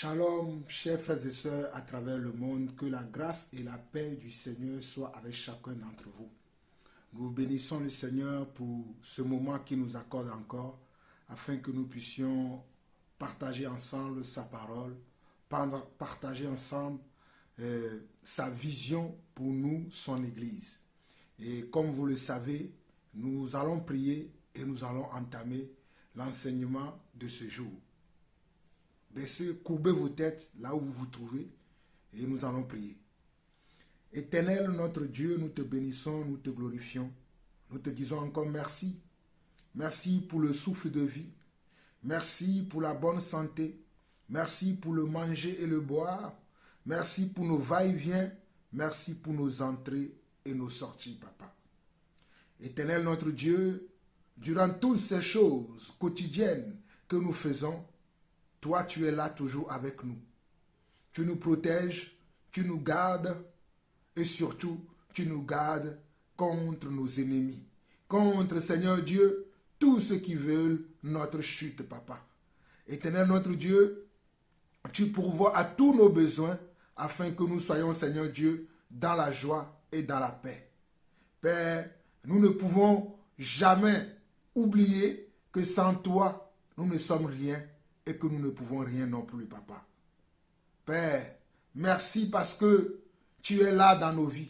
Shalom, chers frères et sœurs à travers le monde, que la grâce et la paix du Seigneur soient avec chacun d'entre vous. Nous bénissons le Seigneur pour ce moment qu'il nous accorde encore, afin que nous puissions partager ensemble sa parole, partager ensemble sa vision pour nous, son Église. Et comme vous le savez, nous allons prier et nous allons entamer l'enseignement de ce jour. Baissez, courbez vos têtes là où vous vous trouvez et nous allons prier. Éternel notre Dieu, nous te bénissons, nous te glorifions. Nous te disons encore merci. Merci pour le souffle de vie. Merci pour la bonne santé. Merci pour le manger et le boire. Merci pour nos va-et-vient. Merci pour nos entrées et nos sorties, Papa. Éternel notre Dieu, durant toutes ces choses quotidiennes que nous faisons, toi, tu es là toujours avec nous. Tu nous protèges, tu nous gardes et surtout, tu nous gardes contre nos ennemis. Contre, Seigneur Dieu, tous ceux qui veulent notre chute, Papa. Éternel notre Dieu, tu pourvois à tous nos besoins afin que nous soyons, Seigneur Dieu, dans la joie et dans la paix. Père, nous ne pouvons jamais oublier que sans toi, nous ne sommes rien et que nous ne pouvons rien non plus, Papa. Père, merci parce que tu es là dans nos vies.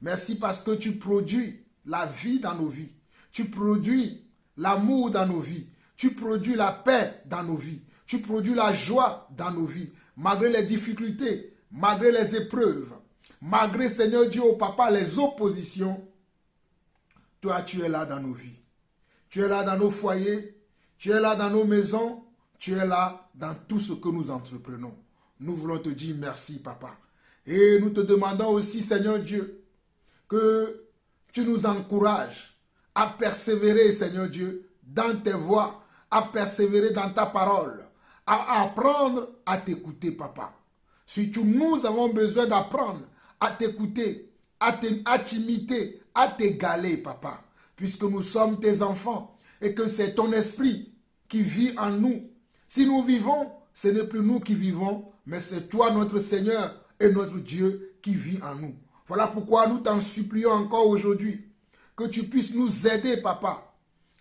Merci parce que tu produis la vie dans nos vies. Tu produis l'amour dans nos vies. Tu produis la paix dans nos vies. Tu produis la joie dans nos vies. Malgré les difficultés, malgré les épreuves, malgré, Seigneur Dieu, oh Papa, les oppositions, toi, tu es là dans nos vies. Tu es là dans nos foyers. Tu es là dans nos maisons. Tu es là dans tout ce que nous entreprenons. Nous voulons te dire merci, Papa. Et nous te demandons aussi, Seigneur Dieu, que tu nous encourages à persévérer, Seigneur Dieu, dans tes voies, à persévérer dans ta parole, à apprendre à t'écouter, Papa. Surtout, nous avons besoin d'apprendre à t'écouter, à t'imiter, à t'égaler, Papa, puisque nous sommes tes enfants et que c'est ton esprit qui vit en nous. Si nous vivons, ce n'est plus nous qui vivons, mais c'est toi, notre Seigneur et notre Dieu, qui vit en nous. Voilà pourquoi nous t'en supplions encore aujourd'hui, que tu puisses nous aider, Papa,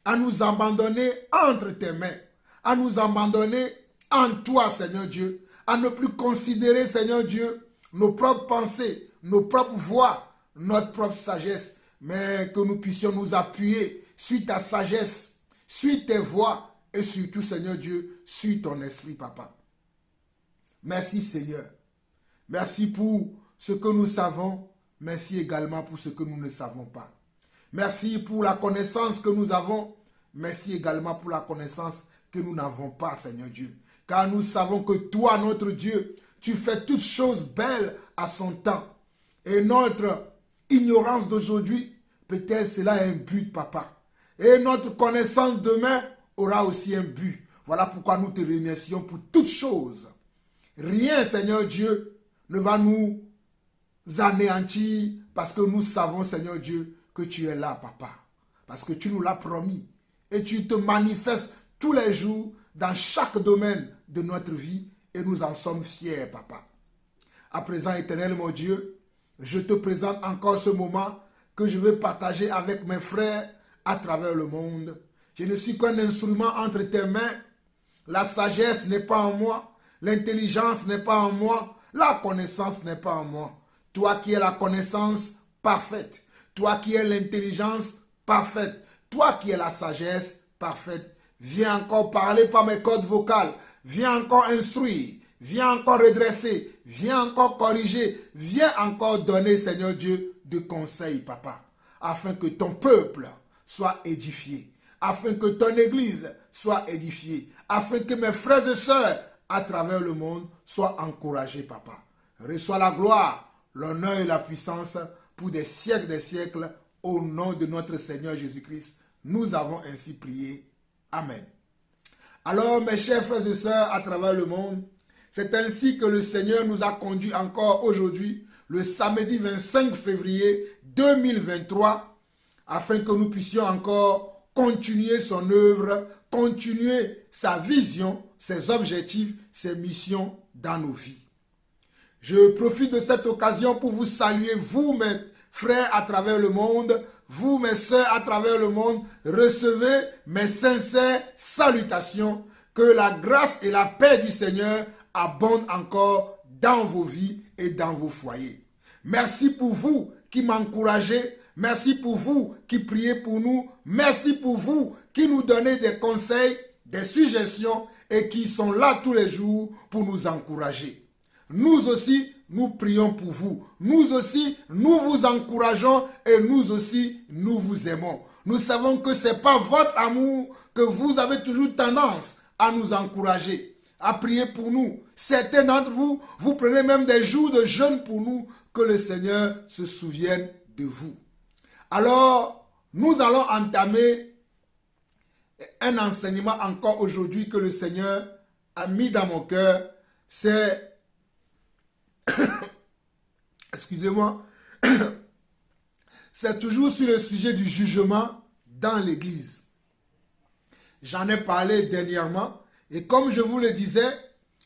à nous abandonner entre tes mains, à nous abandonner en toi, Seigneur Dieu, à ne plus considérer, Seigneur Dieu, nos propres pensées, nos propres voix, notre propre sagesse, mais que nous puissions nous appuyer sur ta sagesse, sur tes voix, et surtout, Seigneur Dieu, sur ton esprit, Papa. Merci, Seigneur. Merci pour ce que nous savons. Merci également pour ce que nous ne savons pas. Merci pour la connaissance que nous avons. Merci également pour la connaissance que nous n'avons pas, Seigneur Dieu. Car nous savons que toi, notre Dieu, tu fais toutes choses belles à son temps. Et notre ignorance d'aujourd'hui, peut-être cela a un but, Papa. Et notre connaissance demain aura aussi un but. Voilà pourquoi nous te remercions pour toutes choses. Rien, Seigneur Dieu, ne va nous anéantir parce que nous savons, Seigneur Dieu, que tu es là, Papa. Parce que tu nous l'as promis. Et tu te manifestes tous les jours dans chaque domaine de notre vie et nous en sommes fiers, Papa. À présent, éternel mon Dieu, je te présente encore ce moment que je veux partager avec mes frères à travers le monde. Je ne suis qu'un instrument entre tes mains. La sagesse n'est pas en moi. L'intelligence n'est pas en moi. La connaissance n'est pas en moi. Toi qui es la connaissance parfaite. Toi qui es l'intelligence parfaite. Toi qui es la sagesse parfaite. Viens encore parler par mes cordes vocales. Viens encore instruire. Viens encore redresser. Viens encore corriger. Viens encore donner, Seigneur Dieu, de conseils, Papa. Afin que ton peuple soit édifié. Afin que ton Église soit édifiée, afin que mes frères et sœurs à travers le monde soient encouragés, Papa. Reçois la gloire, l'honneur et la puissance pour des siècles, au nom de notre Seigneur Jésus-Christ. Nous avons ainsi prié. Amen. Alors, mes chers frères et sœurs à travers le monde, c'est ainsi que le Seigneur nous a conduits encore aujourd'hui, le samedi 25 février 2023, afin que nous puissions encore continuer son œuvre, continuer sa vision ses objectifs, ses missions dans nos vies. Je profite de cette occasion pour vous saluer, vous mes frères à travers le monde, vous mes sœurs à travers le monde, recevez mes sincères salutations, que la grâce et la paix du Seigneur abondent encore dans vos vies et dans vos foyers. Merci pour vous qui m'encouragez, merci pour vous qui priez pour nous, merci pour vous qui nous donnez des conseils, des suggestions et qui sont là tous les jours pour nous encourager. Nous aussi, nous prions pour vous. Nous aussi, nous vous encourageons et nous aussi, nous vous aimons. Nous savons que ce n'est pas votre amour que vous avez toujours tendance à nous encourager, à prier pour nous. Certains d'entre vous, vous prenez même des jours de jeûne pour nous, que le Seigneur se souvienne de vous. Alors, nous allons entamer un enseignement encore aujourd'hui que le Seigneur a mis dans mon cœur. C'est excusez-moi, c'est toujours sur le sujet du jugement dans l'Église. J'en ai parlé dernièrement et comme je vous le disais,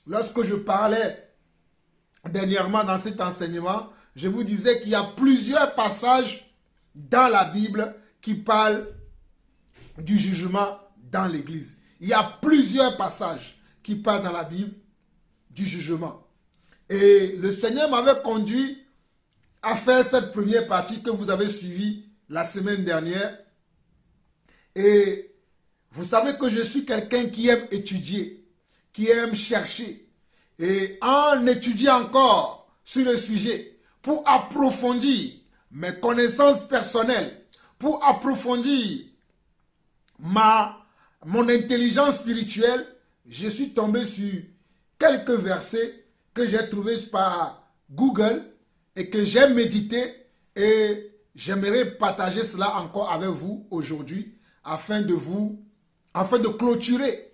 lorsque je parlais dernièrement dans cet enseignement, je vous disais qu'il y a plusieurs passages dans la Bible qui parlent du jugement dans l'Église. Il y a plusieurs passages qui parlent dans la Bible du jugement. Et le Seigneur m'avait conduit à faire cette première partie que vous avez suivie la semaine dernière. Et vous savez que je suis quelqu'un qui aime étudier, qui aime chercher. Et en étudiant encore sur le sujet, pour approfondir mes connaissances personnelles, pour approfondir mon intelligence spirituelle, je suis tombé sur quelques versets que j'ai trouvé par Google et que j'ai médité et j'aimerais partager cela encore avec vous aujourd'hui afin de clôturer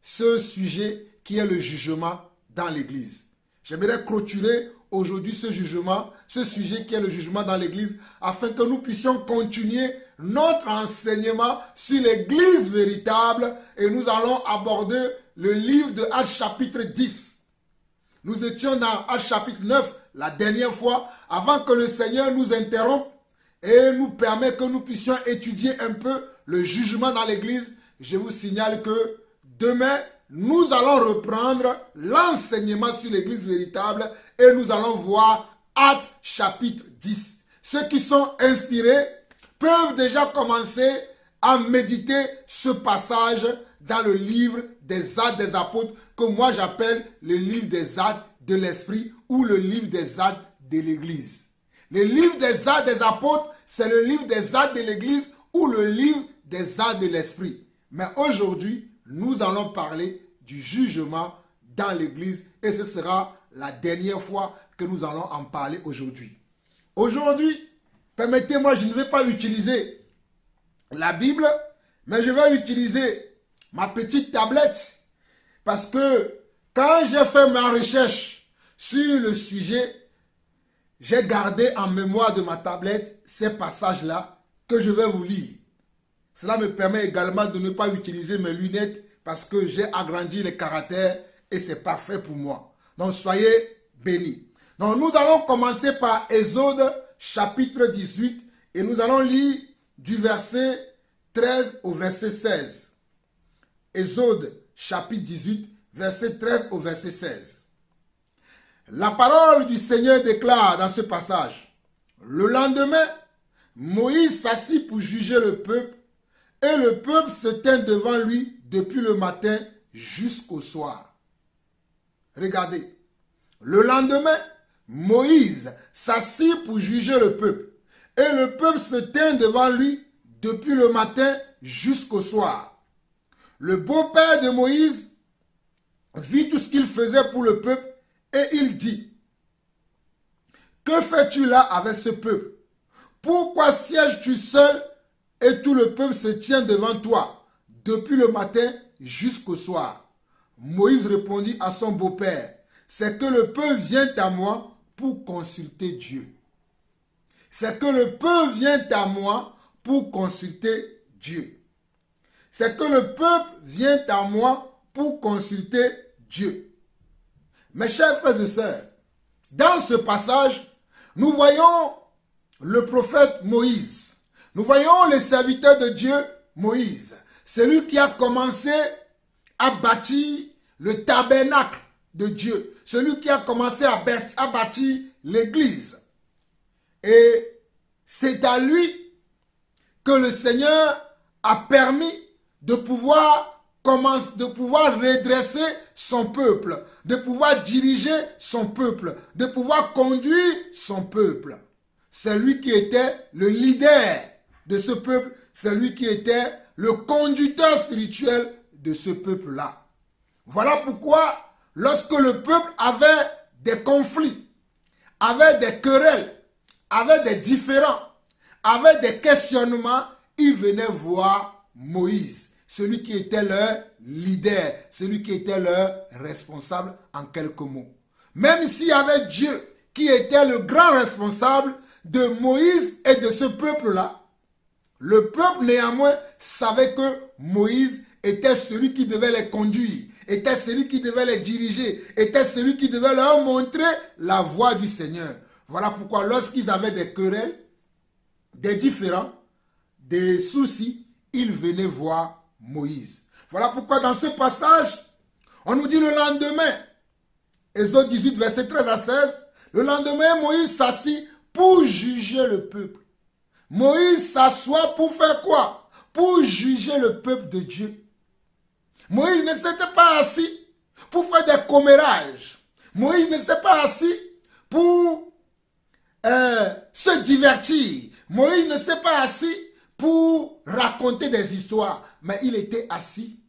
ce sujet qui est le jugement dans l'Église. J'aimerais clôturer aujourd'hui ce sujet qui est le jugement dans l'Église afin que nous puissions continuer notre enseignement sur l'Église véritable et nous allons aborder le livre de Actes chapitre 10. Nous étions dans Actes chapitre 9 la dernière fois, avant que le Seigneur nous interrompe et nous permette que nous puissions étudier un peu le jugement dans l'Église. Je vous signale que demain, nous allons reprendre l'enseignement sur l'Église véritable et nous allons voir Actes chapitre 10. Ceux qui sont inspirés peuvent déjà commencer à méditer ce passage dans le livre des Actes des Apôtres, que moi j'appelle le livre des Actes de l'Esprit ou le livre des Actes de l'Église. Le livre des Actes des Apôtres, c'est le livre des Actes de l'Église ou le livre des Actes de l'Esprit. Mais aujourd'hui, nous allons parler du jugement dans l'Église et ce sera la dernière fois que nous allons en parler aujourd'hui. Aujourd'hui, permettez-moi, je ne vais pas utiliser la Bible, mais je vais utiliser ma petite tablette parce que quand j'ai fait ma recherche sur le sujet, j'ai gardé en mémoire de ma tablette ces passages-là que je vais vous lire. Cela me permet également de ne pas utiliser mes lunettes parce que j'ai agrandi les caractères et c'est parfait pour moi. Donc soyez bénis. Donc nous allons commencer par Exode chapitre 18 et nous allons lire du verset 13 au verset 16. Exode chapitre 18, verset 13 au verset 16. La parole du Seigneur déclare dans ce passage: le lendemain, Moïse s'assit pour juger le peuple, et le peuple se tint devant lui depuis le matin jusqu'au soir. Regardez, le lendemain, Moïse s'assit pour juger le peuple, et le peuple se tint devant lui depuis le matin jusqu'au soir. Le beau-père de Moïse vit tout ce qu'il faisait pour le peuple et il dit: que fais-tu là avec ce peuple? Pourquoi sièges-tu seul et tout le peuple se tient devant toi depuis le matin jusqu'au soir? Moïse répondit à son beau-père: c'est que le peuple vient à moi pour consulter Dieu. C'est que le peuple vient à moi pour consulter Dieu. C'est que le peuple vient à moi pour consulter Dieu. Mes chers frères et sœurs, dans ce passage, nous voyons le prophète Moïse. Nous voyons le serviteur de Dieu, Moïse. Celui qui a commencé à bâtir le tabernacle de Dieu. Celui qui a commencé à bâtir l'église. Et c'est à lui que le Seigneur a permis de pouvoir redresser son peuple, de pouvoir diriger son peuple, de pouvoir conduire son peuple. C'est lui qui était le leader de ce peuple, c'est lui qui était le conducteur spirituel de ce peuple-là. Voilà pourquoi, lorsque le peuple avait des conflits, avait des querelles, avait des différends, avait des questionnements, il venait voir Moïse, celui qui était leur leader, celui qui était leur responsable en quelques mots. Même s'il y avait Dieu qui était le grand responsable de Moïse et de ce peuple-là, le peuple néanmoins savait que Moïse était celui qui devait les conduire, était celui qui devait les diriger, était celui qui devait leur montrer la voie du Seigneur. Voilà pourquoi lorsqu'ils avaient des querelles, des différends, des soucis, ils venaient voir Moïse. Voilà pourquoi dans ce passage, on nous dit le lendemain, Exode 18, verset 13 à 16, le lendemain, Moïse s'assit pour juger le peuple. Moïse s'assoit pour faire quoi? Pour juger le peuple de Dieu. Moïse ne s'était pas assis pour faire des commérages. Moïse ne s'est pas assis pour se divertir. Moïse ne s'est pas assis pour raconter des histoires. Mais il était assis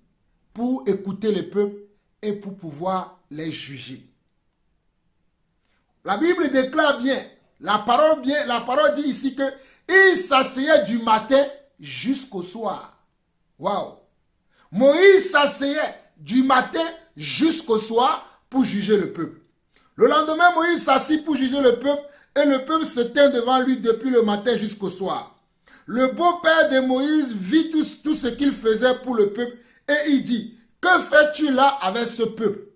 pour écouter le peuple et pour pouvoir les juger. La Bible déclare bien, la parole dit ici que il s'asseyait du matin jusqu'au soir. Waouh! Moïse s'asseyait du matin jusqu'au soir pour juger le peuple. Le lendemain, Moïse s'assit pour juger le peuple et le peuple se tint devant lui depuis le matin jusqu'au soir. Le beau-père de Moïse vit tout ce qu'il faisait pour le peuple et il dit, que fais-tu là avec ce peuple?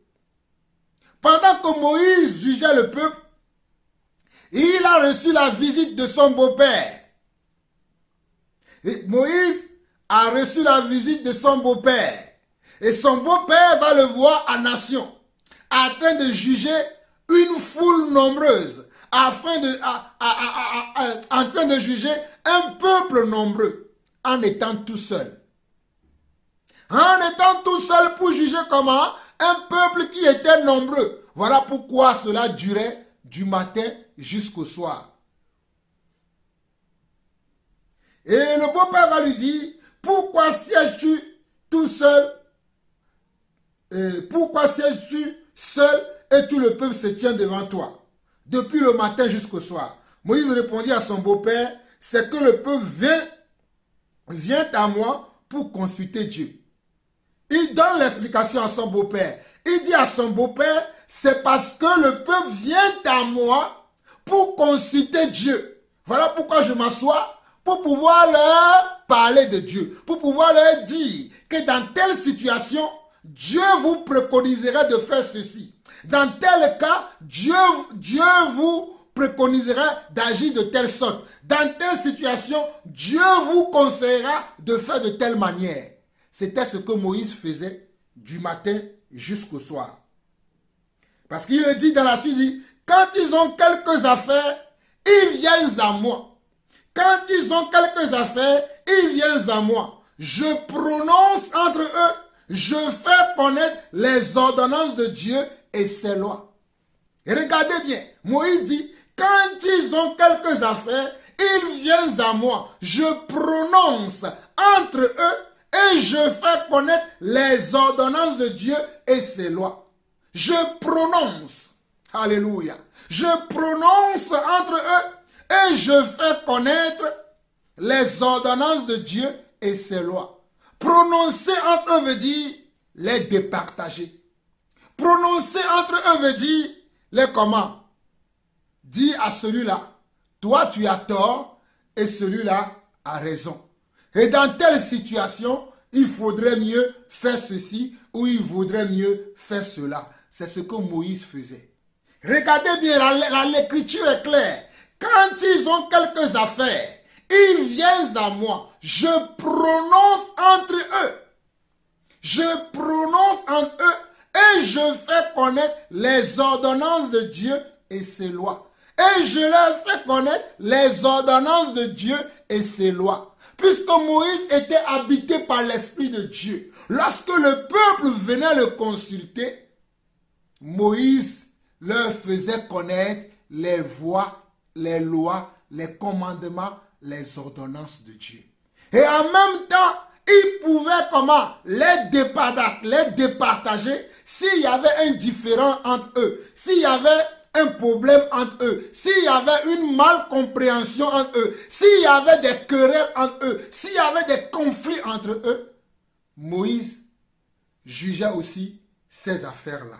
Pendant que Moïse jugeait le peuple, il a reçu la visite de son beau-père. Et Moïse a reçu la visite de son beau-père. Et son beau-père va le voir en nation, en train de juger une foule nombreuse, en train de juger un peuple nombreux, en étant tout seul. En étant tout seul pour juger comment? Un peuple qui était nombreux. Voilà pourquoi cela durait du matin jusqu'au soir. Et le beau-père va lui dire, pourquoi sièges-tu tout seul? Pourquoi sièges-tu seul et tout le peuple se tient devant toi, depuis le matin jusqu'au soir? Moïse répondit à son beau-père, c'est que le peuple vient à moi pour consulter Dieu. Il donne l'explication à son beau-père. Il dit à son beau-père, c'est parce que le peuple vient à moi pour consulter Dieu. Voilà pourquoi je m'assois, pour pouvoir leur parler de Dieu, pour pouvoir leur dire que dans telle situation, Dieu vous préconisera de faire ceci. Dans tel cas, Dieu vous préconisera d'agir de telle sorte. Dans telle situation, Dieu vous conseillera de faire de telle manière. C'était ce que Moïse faisait du matin jusqu'au soir. Parce qu'il le dit dans la suite, il dit, quand ils ont quelques affaires, ils viennent à moi. Quand ils ont quelques affaires, ils viennent à moi. Je prononce entre eux, je fais connaître les ordonnances de Dieu et ses lois. Et regardez bien, Moïse dit, quand ils ont quelques affaires, ils viennent à moi. Je prononce entre eux et je fais connaître les ordonnances de Dieu et ses lois. Je prononce. Alléluia. Je prononce entre eux et je fais connaître les ordonnances de Dieu et ses lois. Prononcer entre eux veut dire les départager. Prononcer entre eux veut dire les comment. Dis à celui-là, toi tu as tort et celui-là a raison. Et dans telle situation, il faudrait mieux faire ceci ou il vaudrait mieux faire cela. C'est ce que Moïse faisait. Regardez bien, l'écriture est claire. Quand ils ont quelques affaires, ils viennent à moi. Je prononce entre eux. Je prononce entre eux et je fais connaître les ordonnances de Dieu et ses lois. Et je leur fais connaître les ordonnances de Dieu et ses lois. Puisque Moïse était habité par l'Esprit de Dieu. Lorsque le peuple venait le consulter, Moïse leur faisait connaître les voies, les lois, les commandements, les ordonnances de Dieu. Et en même temps, il pouvait comment les départager s'il y avait un différend entre eux, s'il y avait un problème entre eux, s'il y avait une malcompréhension entre eux, s'il y avait des querelles entre eux, s'il y avait des conflits entre eux, Moïse jugeait aussi ces affaires-là.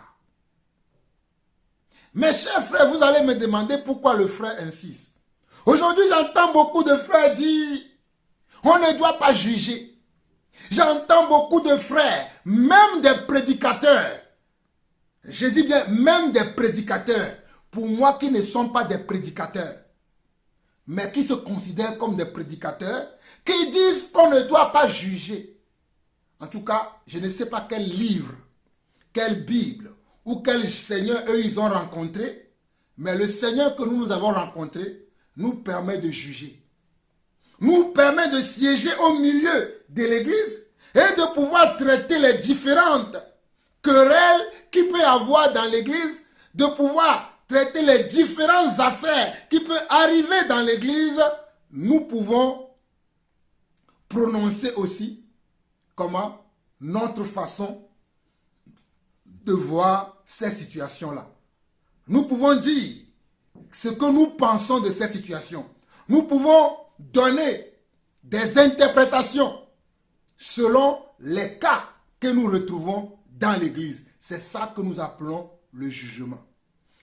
Mes chers frères, vous allez me demander pourquoi le frère insiste. Aujourd'hui, j'entends beaucoup de frères dire, on ne doit pas juger. J'entends beaucoup de frères, même des prédicateurs. Je dis bien, même des prédicateurs, pour moi qui ne sont pas des prédicateurs, mais qui se considèrent comme des prédicateurs, qui disent qu'on ne doit pas juger. En tout cas, je ne sais pas quel livre, quelle Bible, ou quel Seigneur eux ils ont rencontré, mais le Seigneur que nous avons rencontré nous permet de juger. Nous permet de siéger au milieu de l'église et de pouvoir traiter les différentes querelles qu'il peut y avoir dans l'église, de pouvoir traiter les différentes affaires qui peuvent arriver dans l'église. Nous pouvons prononcer aussi comment notre façon de voir ces situations-là. Nous pouvons dire ce que nous pensons de ces situations. Nous pouvons donner des interprétations selon les cas que nous retrouvons dans l'église. C'est ça que nous appelons le jugement.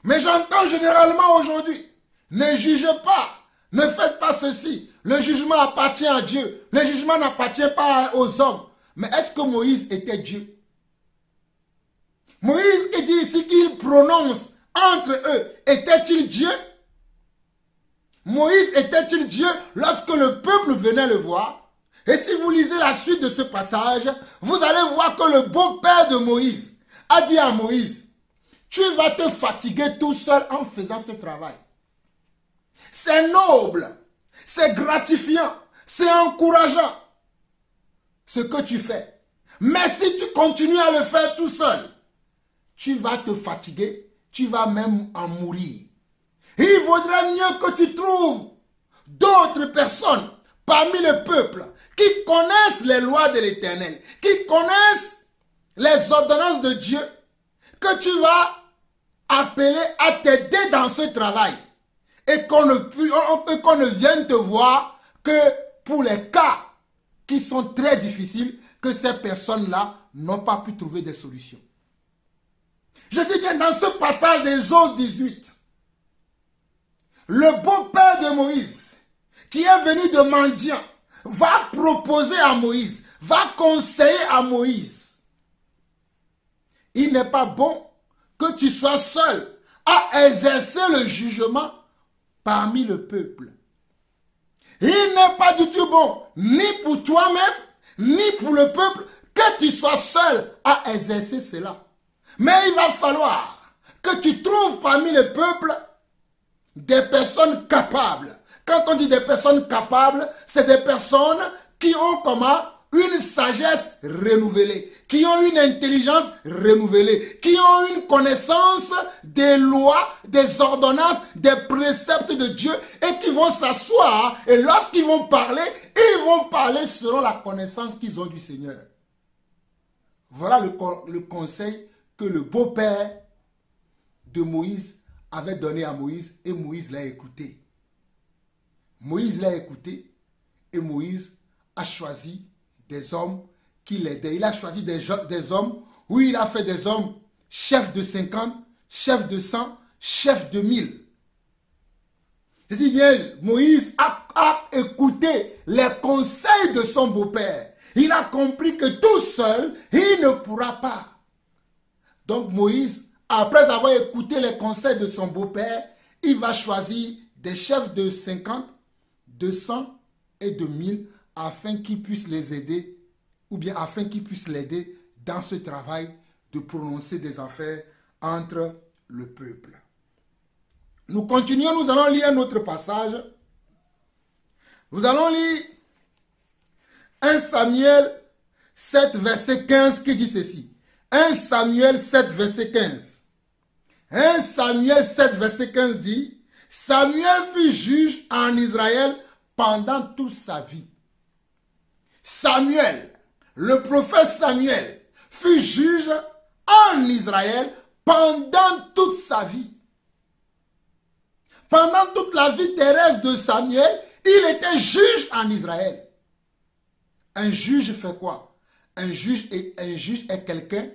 Mais j'entends généralement aujourd'hui, ne jugez pas, ne faites pas ceci. Le jugement appartient à Dieu. Le jugement n'appartient pas aux hommes. Mais est-ce que Moïse était Dieu? Moïse qui dit ici qu'il prononce entre eux, était-il Dieu? Moïse était-il Dieu lorsque le peuple venait le voir? Et si vous lisez la suite de ce passage, vous allez voir que le beau-père de Moïse a dit à Moïse, tu vas te fatiguer tout seul en faisant ce travail. C'est noble, c'est gratifiant, c'est encourageant ce que tu fais. Mais si tu continues à le faire tout seul, tu vas te fatiguer, tu vas même en mourir. Il vaudrait mieux que tu trouves d'autres personnes parmi le peuple qui connaissent les lois de l'Éternel, qui connaissent les ordonnances de Dieu, que tu vas appeler à t'aider dans ce travail et qu'on ne vienne te voir que pour les cas qui sont très difficiles, que ces personnes-là n'ont pas pu trouver des solutions. Je dis bien dans ce passage des Exode 18, le beau-père de Moïse, qui est venu de mendiant, va proposer à Moïse, va conseiller à Moïse. Il n'est pas bon que tu sois seul à exercer le jugement parmi le peuple. Il n'est pas du tout bon, ni pour toi-même, ni pour le peuple, que tu sois seul à exercer cela. Mais il va falloir que tu trouves parmi le peuple des personnes capables. Quand on dit des personnes capables, c'est des personnes qui ont comment? Une sagesse renouvelée, qui ont une intelligence renouvelée, qui ont une connaissance des lois, des ordonnances, des préceptes de Dieu et qui vont s'asseoir et lorsqu'ils vont parler, ils vont parler selon la connaissance qu'ils ont du Seigneur. Voilà le conseil que le beau-père de Moïse avait donné à Moïse et Moïse l'a écouté. Moïse l'a écouté et Moïse a choisi des hommes qui l'aidaient. Il a choisi des hommes, oui, il a fait des hommes chefs de 50, chefs de 100, chefs de 1000. Je dis bien, Moïse a écouté les conseils de son beau-père. Il a compris que tout seul, il ne pourra pas. Donc Moïse, après avoir écouté les conseils de son beau-père, il va choisir des chefs de 50, de 100 et de 1000 afin qu'ils puissent les aider, ou bien afin qu'ils puissent l'aider dans ce travail de prononcer des affaires entre le peuple. Nous continuons, nous allons lire un autre passage. Nous allons lire 1 Samuel 7, verset 15 qui dit ceci. 1 Samuel 7, verset 15. 1 Samuel 7, verset 15 dit, Samuel fut juge en Israël pendant toute sa vie. Samuel, le prophète Samuel, fut juge en Israël pendant toute sa vie. Pendant toute la vie terrestre de Samuel, il était juge en Israël. Un juge fait quoi? Un juge est quelqu'un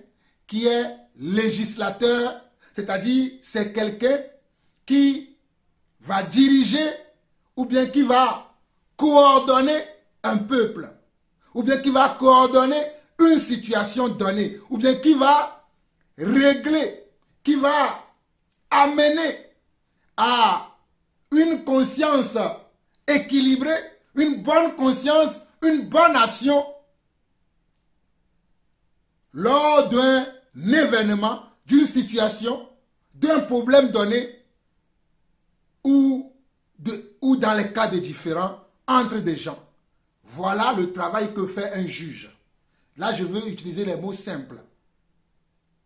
qui est législateur, c'est-à-dire c'est quelqu'un qui va diriger ou bien qui va coordonner un peuple, ou bien qui va coordonner une situation donnée, ou bien qui va régler, qui va amener à une conscience équilibrée, une bonne conscience, une bonne action lors d'un événement, d'une situation, d'un problème donné ou dans les cas de différents entre des gens. Voilà le travail que fait un juge. Là, je veux utiliser les mots simples.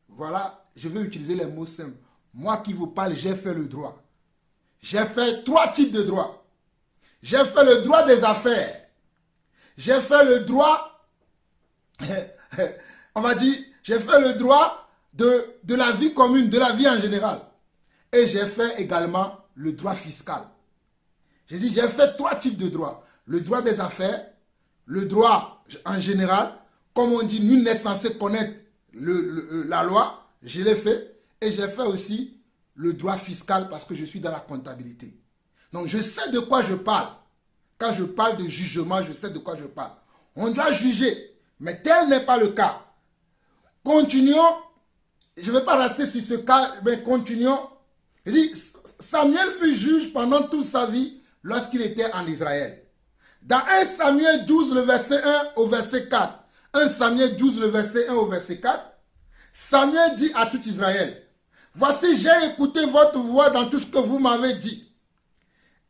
Voilà, je veux utiliser les mots simples. Moi qui vous parle, j'ai fait le droit. J'ai fait 3 types de droits. J'ai fait le droit des affaires. J'ai fait le droit, on va dire, j'ai fait le droit de la vie commune, de la vie en général. Et j'ai fait également le droit fiscal. J'ai dit, j'ai fait 3 types de droits. Le droit des affaires, le droit en général, comme on dit, nul n'est censé connaître la loi, je l'ai fait. Et j'ai fait aussi le droit fiscal parce que je suis dans la comptabilité. Donc je sais de quoi je parle. Quand je parle de jugement, je sais de quoi je parle. On doit juger, mais tel n'est pas le cas. Continuons. Je ne vais pas rester sur ce cas, mais continuons. Il dit, Samuel fut juge pendant toute sa vie lorsqu'il était en Israël. Dans 1 Samuel 12, le verset 1 au verset 4, 1 Samuel 12, le verset 1 au verset 4, Samuel dit à tout Israël, voici, j'ai écouté votre voix dans tout ce que vous m'avez dit.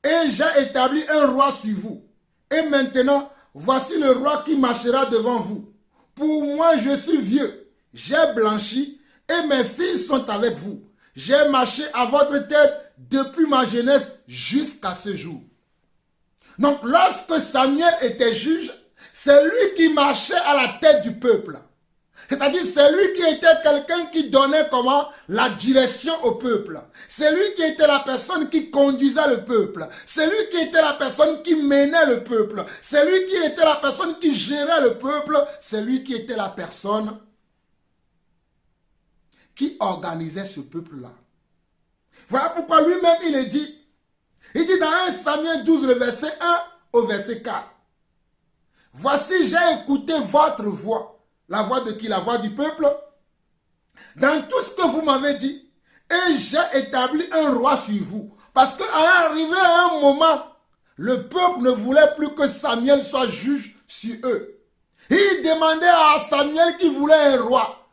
Et j'ai établi un roi sur vous. Et maintenant, voici le roi qui marchera devant vous. Pour moi, je suis vieux, j'ai blanchi, et mes filles sont avec vous. J'ai marché à votre tête depuis ma jeunesse jusqu'à ce jour. Donc, lorsque Samuel était juge, c'est lui qui marchait à la tête du peuple. C'est-à-dire, c'est lui qui était quelqu'un qui donnait comment? La direction au peuple. C'est lui qui était la personne qui conduisait le peuple. C'est lui qui était la personne qui menait le peuple. C'est lui qui était la personne qui gérait le peuple. C'est lui qui était la personne qui organisait ce peuple-là. Voilà pourquoi lui-même il est dit. Il dit dans 1 Samuel 12, le verset 1 au verset 4. Voici, j'ai écouté votre voix. La voix de qui? La voix du peuple. Dans tout ce que vous m'avez dit. Et j'ai établi un roi sur vous. Parce qu'à arrivé à un moment, le peuple ne voulait plus que Samuel soit juge sur eux. Il demandait à Samuel qui voulait un roi.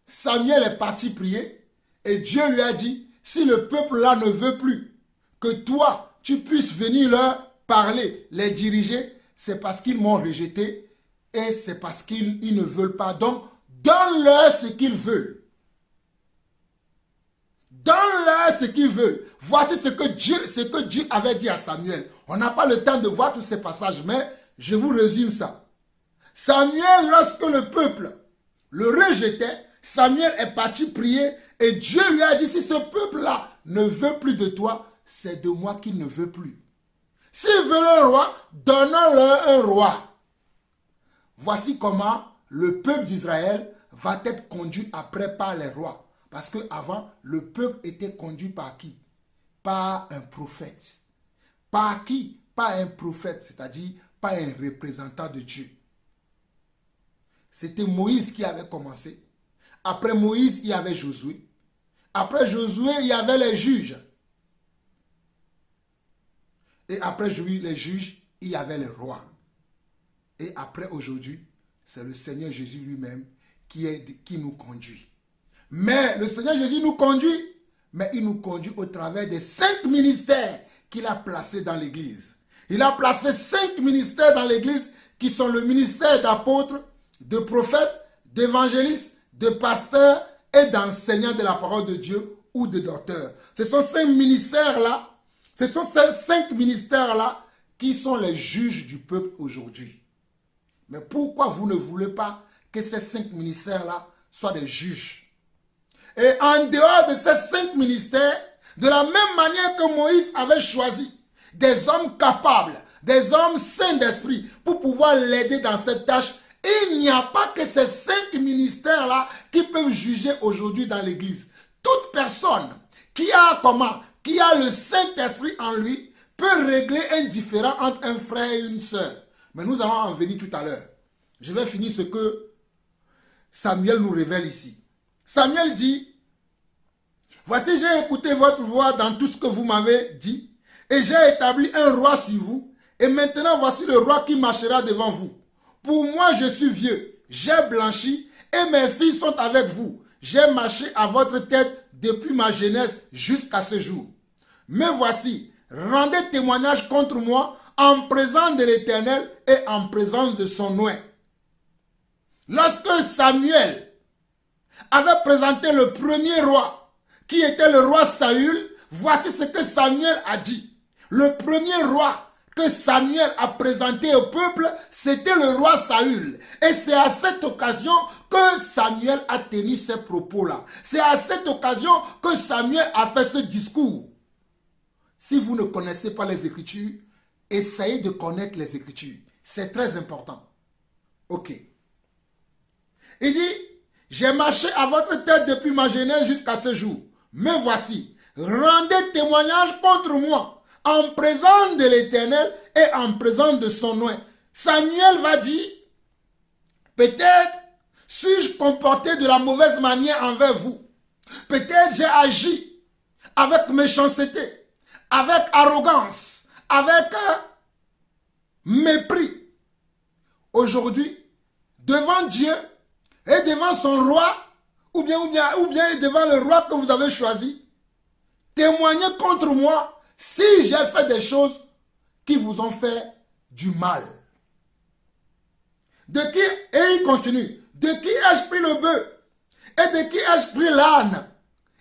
Samuel est parti prier. Et Dieu lui a dit, si le peuple là ne veut plus que toi, tu puisses venir leur parler, les diriger, c'est parce qu'ils m'ont rejeté. Et c'est parce qu'ils ne veulent pas. Donc, donne-leur ce qu'ils veulent. Donne-leur ce qu'ils veulent. Voici ce que Dieu avait dit à Samuel. On n'a pas le temps de voir tous ces passages, mais je vous résume ça. Samuel, lorsque le peuple le rejetait, Samuel est parti prier et Dieu lui a dit, si ce peuple-là ne veut plus de toi, c'est de moi qu'il ne veut plus. S'ils veulent un roi, donnons-leur un roi. Voici comment le peuple d'Israël va être conduit après par les rois. Parce qu'avant, le peuple était conduit par qui? Par un prophète. Par qui? Par un prophète, c'est-à-dire par un représentant de Dieu. c'était Moïse qui avait commencé. Après Moïse, il y avait Josué. Après Josué, il y avait les juges. Et après les juges, il y avait les rois. Et après aujourd'hui, c'est le Seigneur Jésus lui-même qui nous conduit. Mais le Seigneur Jésus nous conduit, mais il nous conduit au travers des 5 ministères qu'il a placés dans l'Église. Il a placé 5 ministères dans l'Église qui sont le ministère d'apôtres, de prophètes, d'évangélistes, de pasteurs et d'enseignants de la parole de Dieu ou de docteurs. Ce sont ces ministères-là, ce sont ces 5 ministères-là qui sont les juges du peuple aujourd'hui. Mais pourquoi vous ne voulez pas que ces 5 ministères-là soient des juges? Et en dehors de ces 5 ministères, de la même manière que Moïse avait choisi des hommes capables, des hommes saints d'esprit pour pouvoir l'aider dans cette tâche, il n'y a pas que ces 5 ministères-là qui peuvent juger aujourd'hui dans l'Église. Toute personne qui a le Saint-Esprit en lui peut régler un différend entre un frère et une sœur. Mais nous allons en venir tout à l'heure. Je vais finir ce que Samuel nous révèle ici. Samuel dit, voici, j'ai écouté votre voix dans tout ce que vous m'avez dit, et j'ai établi un roi sur vous, et maintenant voici le roi qui marchera devant vous. Pour moi, je suis vieux, j'ai blanchi, et mes filles sont avec vous. J'ai marché à votre tête depuis ma jeunesse jusqu'à ce jour. Mais voici, rendez témoignage contre moi en présence de l'Éternel et en présence de son oint. Lorsque Samuel avait présenté le premier roi, qui était le roi Saül, voici ce que Samuel a dit. Le premier roi que Samuel a présenté au peuple, c'était le roi Saül. Et c'est à cette occasion que Samuel a tenu ces propos-là. C'est à cette occasion que Samuel a fait ce discours. Si vous ne connaissez pas les Écritures, essayez de connaître les Écritures. C'est très important. Ok. Il dit, j'ai marché à votre tête depuis ma jeunesse jusqu'à ce jour. Mais voici, rendez témoignage contre moi en présence de l'Éternel et en présence de son oint. Samuel va dire, peut-être suis-je comporté de la mauvaise manière envers vous. Peut-être j'ai agi avec méchanceté, avec arrogance, avec mépris. Aujourd'hui, devant Dieu et devant son roi, ou bien devant le roi que vous avez choisi, témoignez contre moi si j'ai fait des choses qui vous ont fait du mal. Et il continue, de qui ai-je pris le bœuf? Et de qui ai-je pris l'âne?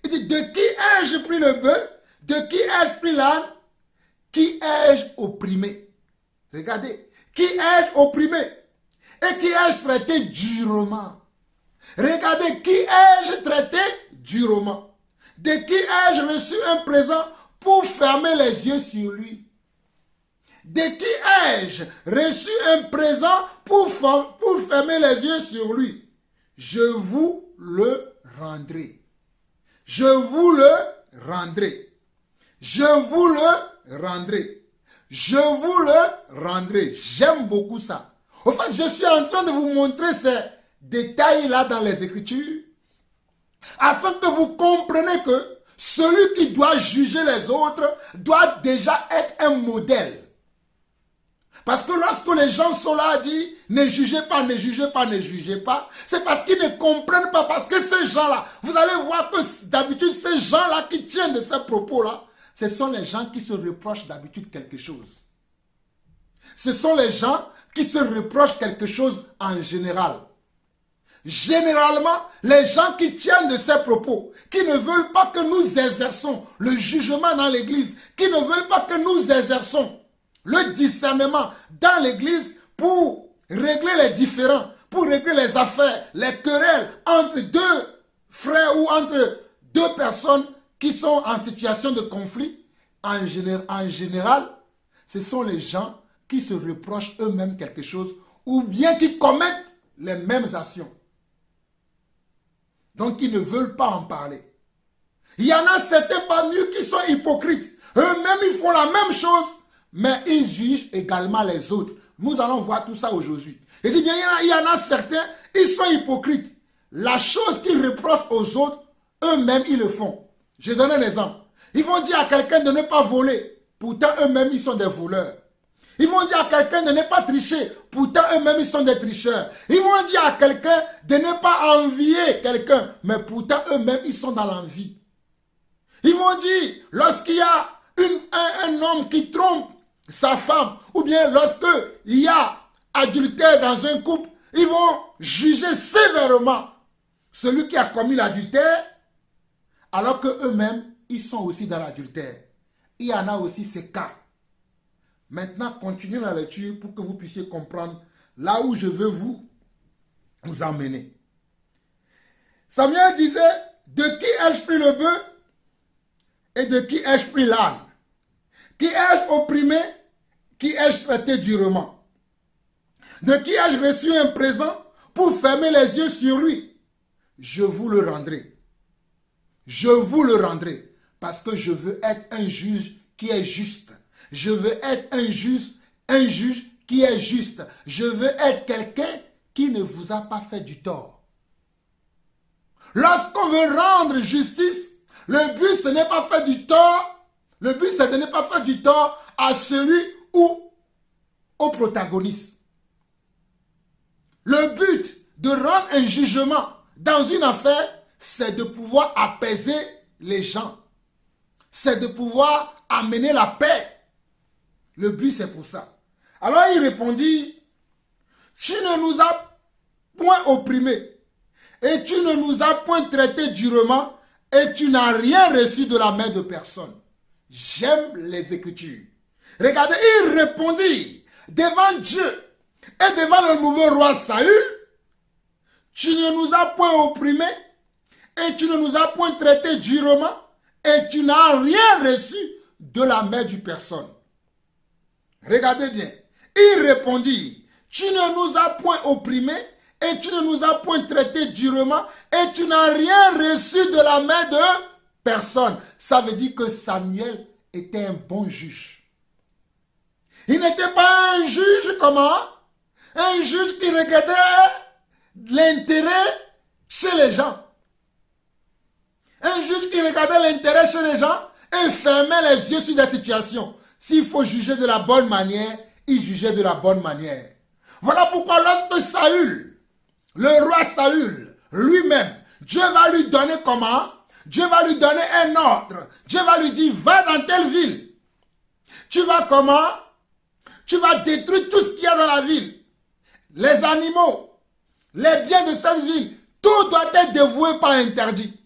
Il dit, de qui ai-je pris le bœuf? De qui ai-je pris l'âne? Qui ai-je opprimé? Regardez, qui ai-je opprimé? Et qui ai-je traité durement? Regardez, qui ai-je traité durement? De qui ai-je reçu un présent pour fermer les yeux sur lui? De qui ai-je reçu un présent pour fermer les yeux sur lui? Je vous le rendrai. Je vous le rendrai. Je vous le rendrai. Je vous le rendrai. J'aime beaucoup ça. En fait, je suis en train de vous montrer ces détails-là dans les Écritures, afin que vous compreniez que celui qui doit juger les autres doit déjà être un modèle. Parce que lorsque les gens sont là, disent ne jugez pas, ne jugez pas, ne jugez pas, c'est parce qu'ils ne comprennent pas. Parce que ces gens-là, vous allez voir que d'habitude, ces gens-là qui tiennent de ces propos-là, ce sont les gens qui se reprochent d'habitude quelque chose. Ce sont les gens qui se reprochent quelque chose en général. Généralement, les gens qui tiennent de ces propos, qui ne veulent pas que nous exerçons le jugement dans l'église, qui ne veulent pas que nous exerçons le discernement dans l'église pour régler les différends, pour régler les affaires, les querelles entre deux frères ou entre deux personnes qui sont en situation de conflit, en général, ce sont les gens qui se reprochent eux-mêmes quelque chose ou bien qui commettent les mêmes actions. Donc, ils ne veulent pas en parler. Il y en a certains parmi eux qui sont hypocrites. Eux-mêmes, ils font la même chose, mais ils jugent également les autres. Nous allons voir tout ça aujourd'hui. Il dit bien, il y en a certains, Ils sont hypocrites. La chose qu'ils reprochent aux autres, eux-mêmes, ils le font. Je donne un exemple. Ils vont dire à quelqu'un de ne pas voler. Pourtant, eux-mêmes, ils sont des voleurs. Ils vont dire à quelqu'un de ne pas tricher. Pourtant, eux-mêmes, ils sont des tricheurs. Ils vont dire à quelqu'un de ne pas envier quelqu'un. Mais pourtant, eux-mêmes, ils sont dans l'envie. Ils vont dire, lorsqu'il y a un homme qui trompe sa femme, ou bien lorsqu'il y a adultère dans un couple, ils vont juger sévèrement celui qui a commis l'adultère, alors qu'eux-mêmes, ils sont aussi dans l'adultère. Il y en a aussi ces cas. Maintenant, continuez la lecture pour que vous puissiez comprendre là où je veux vous emmener. Samuel disait, de qui ai-je pris le bœuf et de qui ai-je pris l'âne? Qui ai-je opprimé? Qui ai-je traité durement? De qui ai-je reçu un présent pour fermer les yeux sur lui? Je vous le rendrai. Je vous le rendrai. Parce que je veux être un juge qui est juste. Je veux être un juge qui est juste. Je veux être quelqu'un qui ne vous a pas fait du tort. Lorsqu'on veut rendre justice, le but ce n'est pas faire du tort. Le but c'est de ne pas faire du tort à celui ou au protagoniste. Le but de rendre un jugement dans une affaire, c'est de pouvoir apaiser les gens. C'est de pouvoir amener la paix. Le but, c'est pour ça. Alors il répondit, tu ne nous as point opprimés, et tu ne nous as point traités durement, et tu n'as rien reçu de la main de personne. J'aime les Écritures. Regardez, il répondit devant Dieu et devant le nouveau roi Saül, tu ne nous as point opprimés, et tu ne nous as point traités durement, et tu n'as rien reçu de la main de personne. Regardez bien. Il répondit, tu ne nous as point opprimés et tu ne nous as point traités durement et tu n'as rien reçu de la main de personne. Ça veut dire que Samuel était un bon juge. Il n'était pas un juge comment? Un juge qui regardait l'intérêt chez les gens. Un juge qui regardait l'intérêt chez les gens et fermait les yeux sur des situations. S'il faut juger de la bonne manière, il jugeait de la bonne manière. Voilà pourquoi lorsque Saül, le roi Saül, lui-même, Dieu va lui donner comment? Dieu va lui donner un ordre. Dieu va lui dire, va dans telle ville. Tu vas comment? Tu vas détruire tout ce qu'il y a dans la ville. Les animaux, les biens de cette ville, tout doit être dévoué par interdit.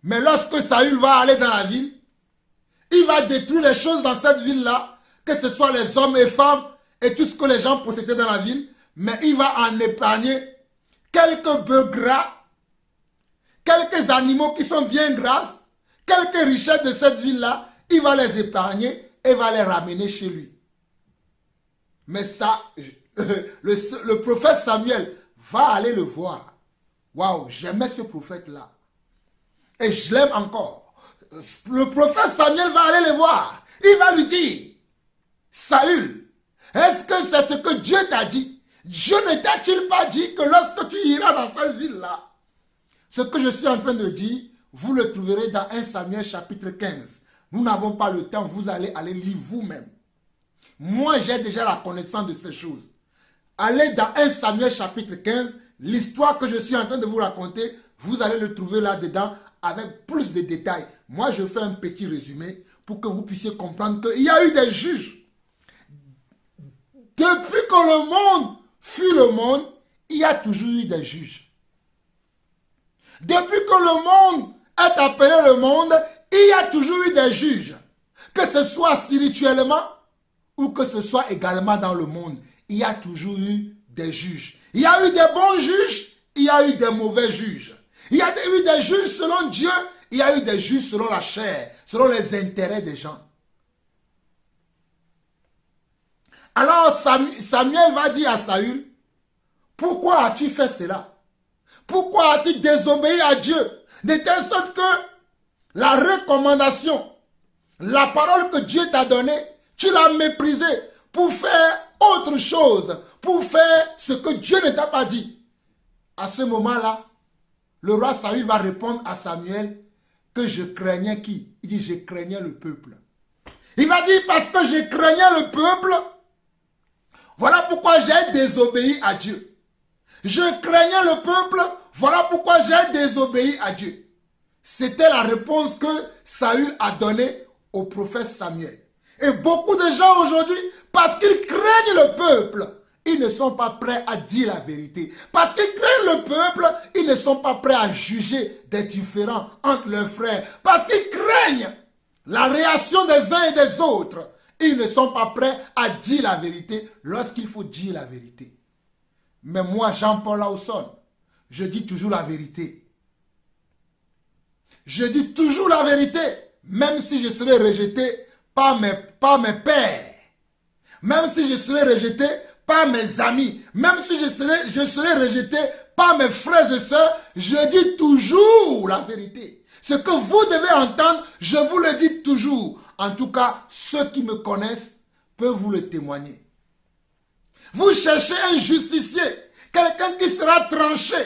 Mais lorsque Saül va aller dans la ville, il va détruire les choses dans cette ville-là, que ce soit les hommes et femmes et tout ce que les gens possédaient dans la ville, mais il va en épargner quelques bœufs gras, quelques animaux qui sont bien gras, quelques richesses de cette ville-là, il va les épargner et va les ramener chez lui. Mais ça, le prophète Samuel va aller le voir. Waouh, j'aimais ce prophète-là. Et je l'aime encore. Le prophète Samuel va aller le voir. Il va lui dire, Saül, est-ce que c'est ce que Dieu t'a dit? Dieu ne t'a-t-il pas dit que lorsque tu iras dans cette ville-là, ce que je suis en train de dire, vous le trouverez dans 1 Samuel chapitre 15. Nous n'avons pas le temps, vous allez lire vous-même. Moi, j'ai déjà la connaissance de ces choses. Allez dans 1 Samuel chapitre 15, l'histoire que je suis en train de vous raconter, vous allez le trouver là-dedans avec plus de détails. Moi, je fais un petit résumé pour que vous puissiez comprendre qu'il y a eu des juges. Depuis que le monde fut le monde, il y a toujours eu des juges. Depuis que le monde est appelé le monde, il y a toujours eu des juges. Que ce soit spirituellement ou que ce soit également dans le monde, il y a toujours eu des juges. Il y a eu des bons juges, il y a eu des mauvais juges. Il y a eu des juges selon Dieu, il y a eu des juges selon la chair, selon les intérêts des gens. Alors Samuel va dire à Saül, pourquoi as-tu fait cela? Pourquoi as-tu désobéi à Dieu? De telle sorte que la recommandation, la parole que Dieu t'a donnée, tu l'as méprisée pour faire autre chose, pour faire ce que Dieu ne t'a pas dit. à ce moment-là, le roi Saül va répondre à Samuel que je craignais qui? Il dit, je craignais le peuple. Il va dire, parce que je craignais le peuple, voilà pourquoi j'ai désobéi à Dieu. Je craignais le peuple, voilà pourquoi j'ai désobéi à Dieu. C'était la réponse que Saül a donnée au prophète Samuel. Et beaucoup de gens aujourd'hui, parce qu'ils craignent le peuple, ils ne sont pas prêts à dire la vérité. Parce qu'ils craignent le peuple, ils ne sont pas prêts à juger des différends entre leurs frères. Parce qu'ils craignent la réaction des uns et des autres, ils ne sont pas prêts à dire la vérité lorsqu'il faut dire la vérité. Mais moi, Jean-Paul Lawson, je dis toujours la vérité. Je dis toujours la vérité, même si je serai rejeté par mes pères, même si je serai rejeté par mes amis, même si je serai rejeté par mes frères et sœurs, je dis toujours la vérité. Ce que vous devez entendre, je vous le dis toujours. En tout cas, ceux qui me connaissent peuvent vous le témoigner. Vous cherchez un justicier, quelqu'un qui sera tranché,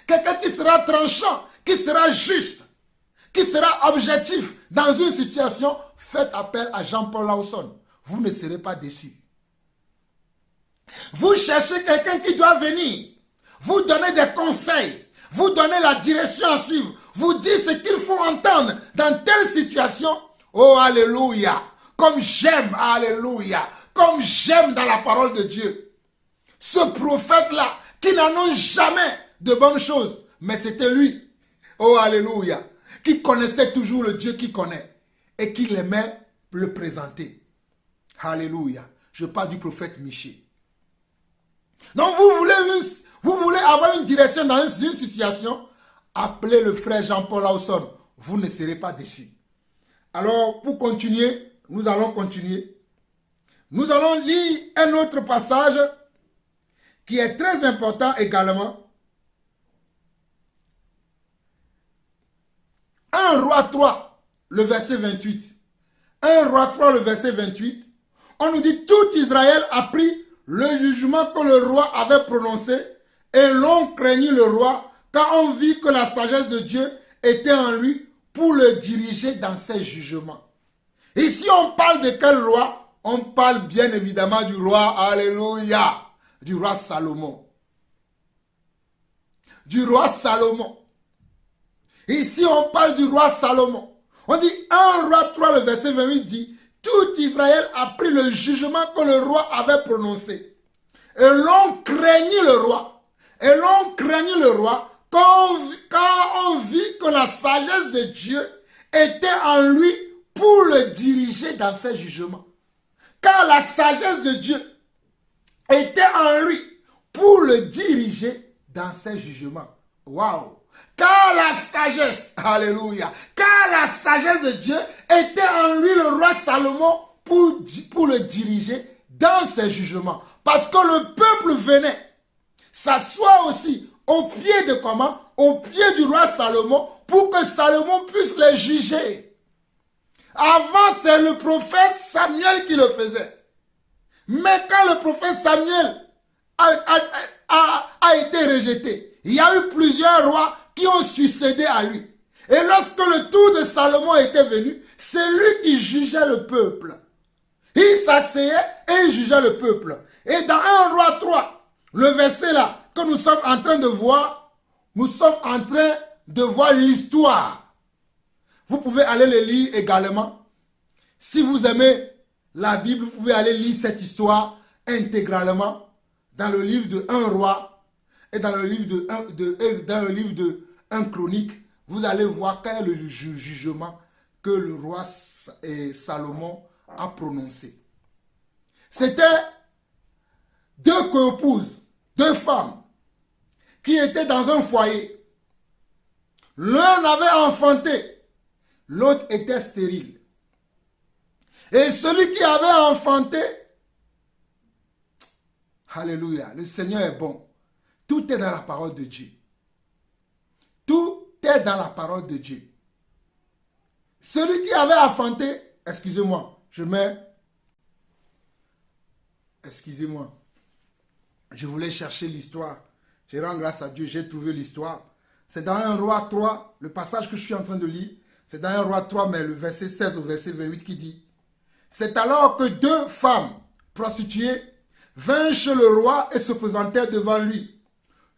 quelqu'un qui sera tranchant, qui sera juste, qui sera objectif dans une situation. Faites appel à Jean-Paul Lawson. Vous ne serez pas déçus. Vous cherchez quelqu'un qui doit venir, vous donner des conseils, vous donner la direction à suivre, vous dire ce qu'il faut entendre dans telle situation. Oh, alléluia! Comme j'aime, alléluia! Comme j'aime dans la parole de Dieu. Ce prophète-là, qui n'annonce jamais de bonnes choses, mais c'était lui, oh, alléluia, qui connaissait toujours le Dieu qu'il connaît et qui aimait le présenter. Alléluia! Je parle du prophète Michée. Donc vous voulez avoir une direction dans une situation, appelez le frère Jean-Paul Lawson. Vous ne serez pas déçus. Alors pour continuer, nous allons continuer. Nous allons lire un autre passage qui est très important également. 1 Roi 3, le verset 28. 1 Roi 3, le verset 28. On nous dit, tout Israël a pris le jugement que le roi avait prononcé et l'on craignit le roi car on vit que la sagesse de Dieu était en lui pour le diriger dans ses jugements. Ici on parle de quel roi? On parle bien évidemment du roi, alléluia, du roi Salomon. Du roi Salomon. Ici on parle du roi Salomon. On dit 1 Roi 3, le verset 28 dit, tout Israël a pris le jugement que le roi avait prononcé. Et l'on craignit le roi. Et l'on craignit le roi car on vit que la sagesse de Dieu était en lui pour le diriger dans ses jugements. Car la sagesse de Dieu était en lui pour le diriger dans ses jugements. Waouh! Car la sagesse, alléluia, car la sagesse de Dieu était en lui, le roi Salomon, pour le diriger dans ses jugements. Parce que le peuple venait s'asseoir aussi au pied de comment? Au pied du roi Salomon, pour que Salomon puisse les juger. Avant, c'est le prophète Samuel qui le faisait. Mais quand le prophète Samuel a été rejeté, il y a eu plusieurs rois qui ont succédé à lui. Et lorsque le tour de Salomon était venu, c'est lui qui jugeait le peuple. Il s'asseyait et il jugeait le peuple. Et dans 1 Roi 3, le verset là que nous sommes en train de voir, nous sommes en train de voir l'histoire. Vous pouvez aller le lire également. Si vous aimez la Bible, vous pouvez aller lire cette histoire intégralement dans le livre de 1 Roi et dans le livre de 1 Chronique. Vous allez voir quel est le jugement que le roi Salomon a prononcé. C'était deux coépouses, deux femmes qui étaient dans un foyer. L'un avait enfanté, l'autre était stérile. Et celui qui avait enfanté, alléluia, le Seigneur est bon. Tout est dans la parole de Dieu. Tout est dans la parole de Dieu. Celui qui avait enfanté, excusez-moi, excusez-moi, je voulais chercher l'histoire Je rends grâce à Dieu, j'ai trouvé l'histoire. C'est dans 1 Roi 3, le passage que je suis en train de lire. C'est dans 1 Roi 3, mais le verset 16 au verset 28 qui dit: c'est alors que 2 femmes prostituées vinrent chez le roi et se présentèrent devant lui.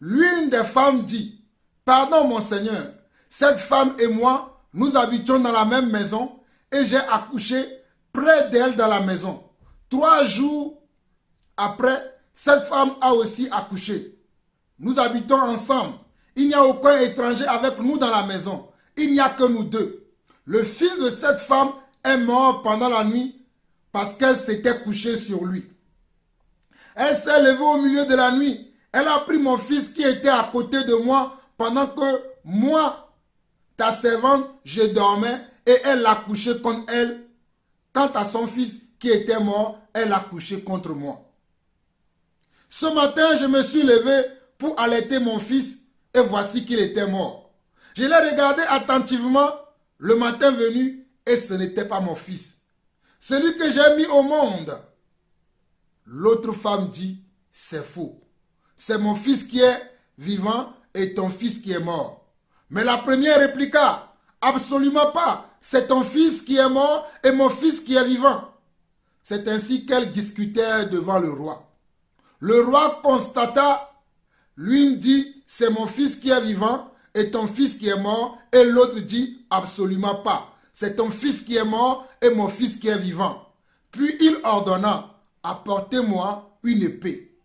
L'une des femmes dit: pardon mon Seigneur, cette femme et moi, nous habitions dans la même maison et j'ai accouché près d'elle dans la maison. 3 jours après, cette femme a aussi accouché. Nous habitons ensemble. Il n'y a aucun étranger avec nous dans la maison. Il n'y a que nous deux. Le fils de cette femme est mort pendant la nuit parce qu'elle s'était couchée sur lui. Elle s'est levée au milieu de la nuit. Elle a pris mon fils qui était à côté de moi pendant que moi, ta servante, je dormais et elle l'a couché contre elle. Quant à son fils qui était mort, elle l'a couché contre moi. Ce matin, je me suis levé pour allaiter mon fils et voici qu'il était mort. Je l'ai regardé attentivement le matin venu et ce n'était pas mon fils, celui que j'ai mis au monde. L'autre femme dit: c'est faux. C'est mon fils qui est vivant et ton fils qui est mort. Mais la première répliqua: absolument pas. C'est ton fils qui est mort et mon fils qui est vivant. C'est ainsi qu'elles discutèrent devant le roi. Le roi constata, l'une dit: c'est mon fils qui est vivant et ton fils qui est mort. Et l'autre dit: absolument pas. C'est ton fils qui est mort et mon fils qui est vivant. Puis il ordonna: apportez-moi une épée.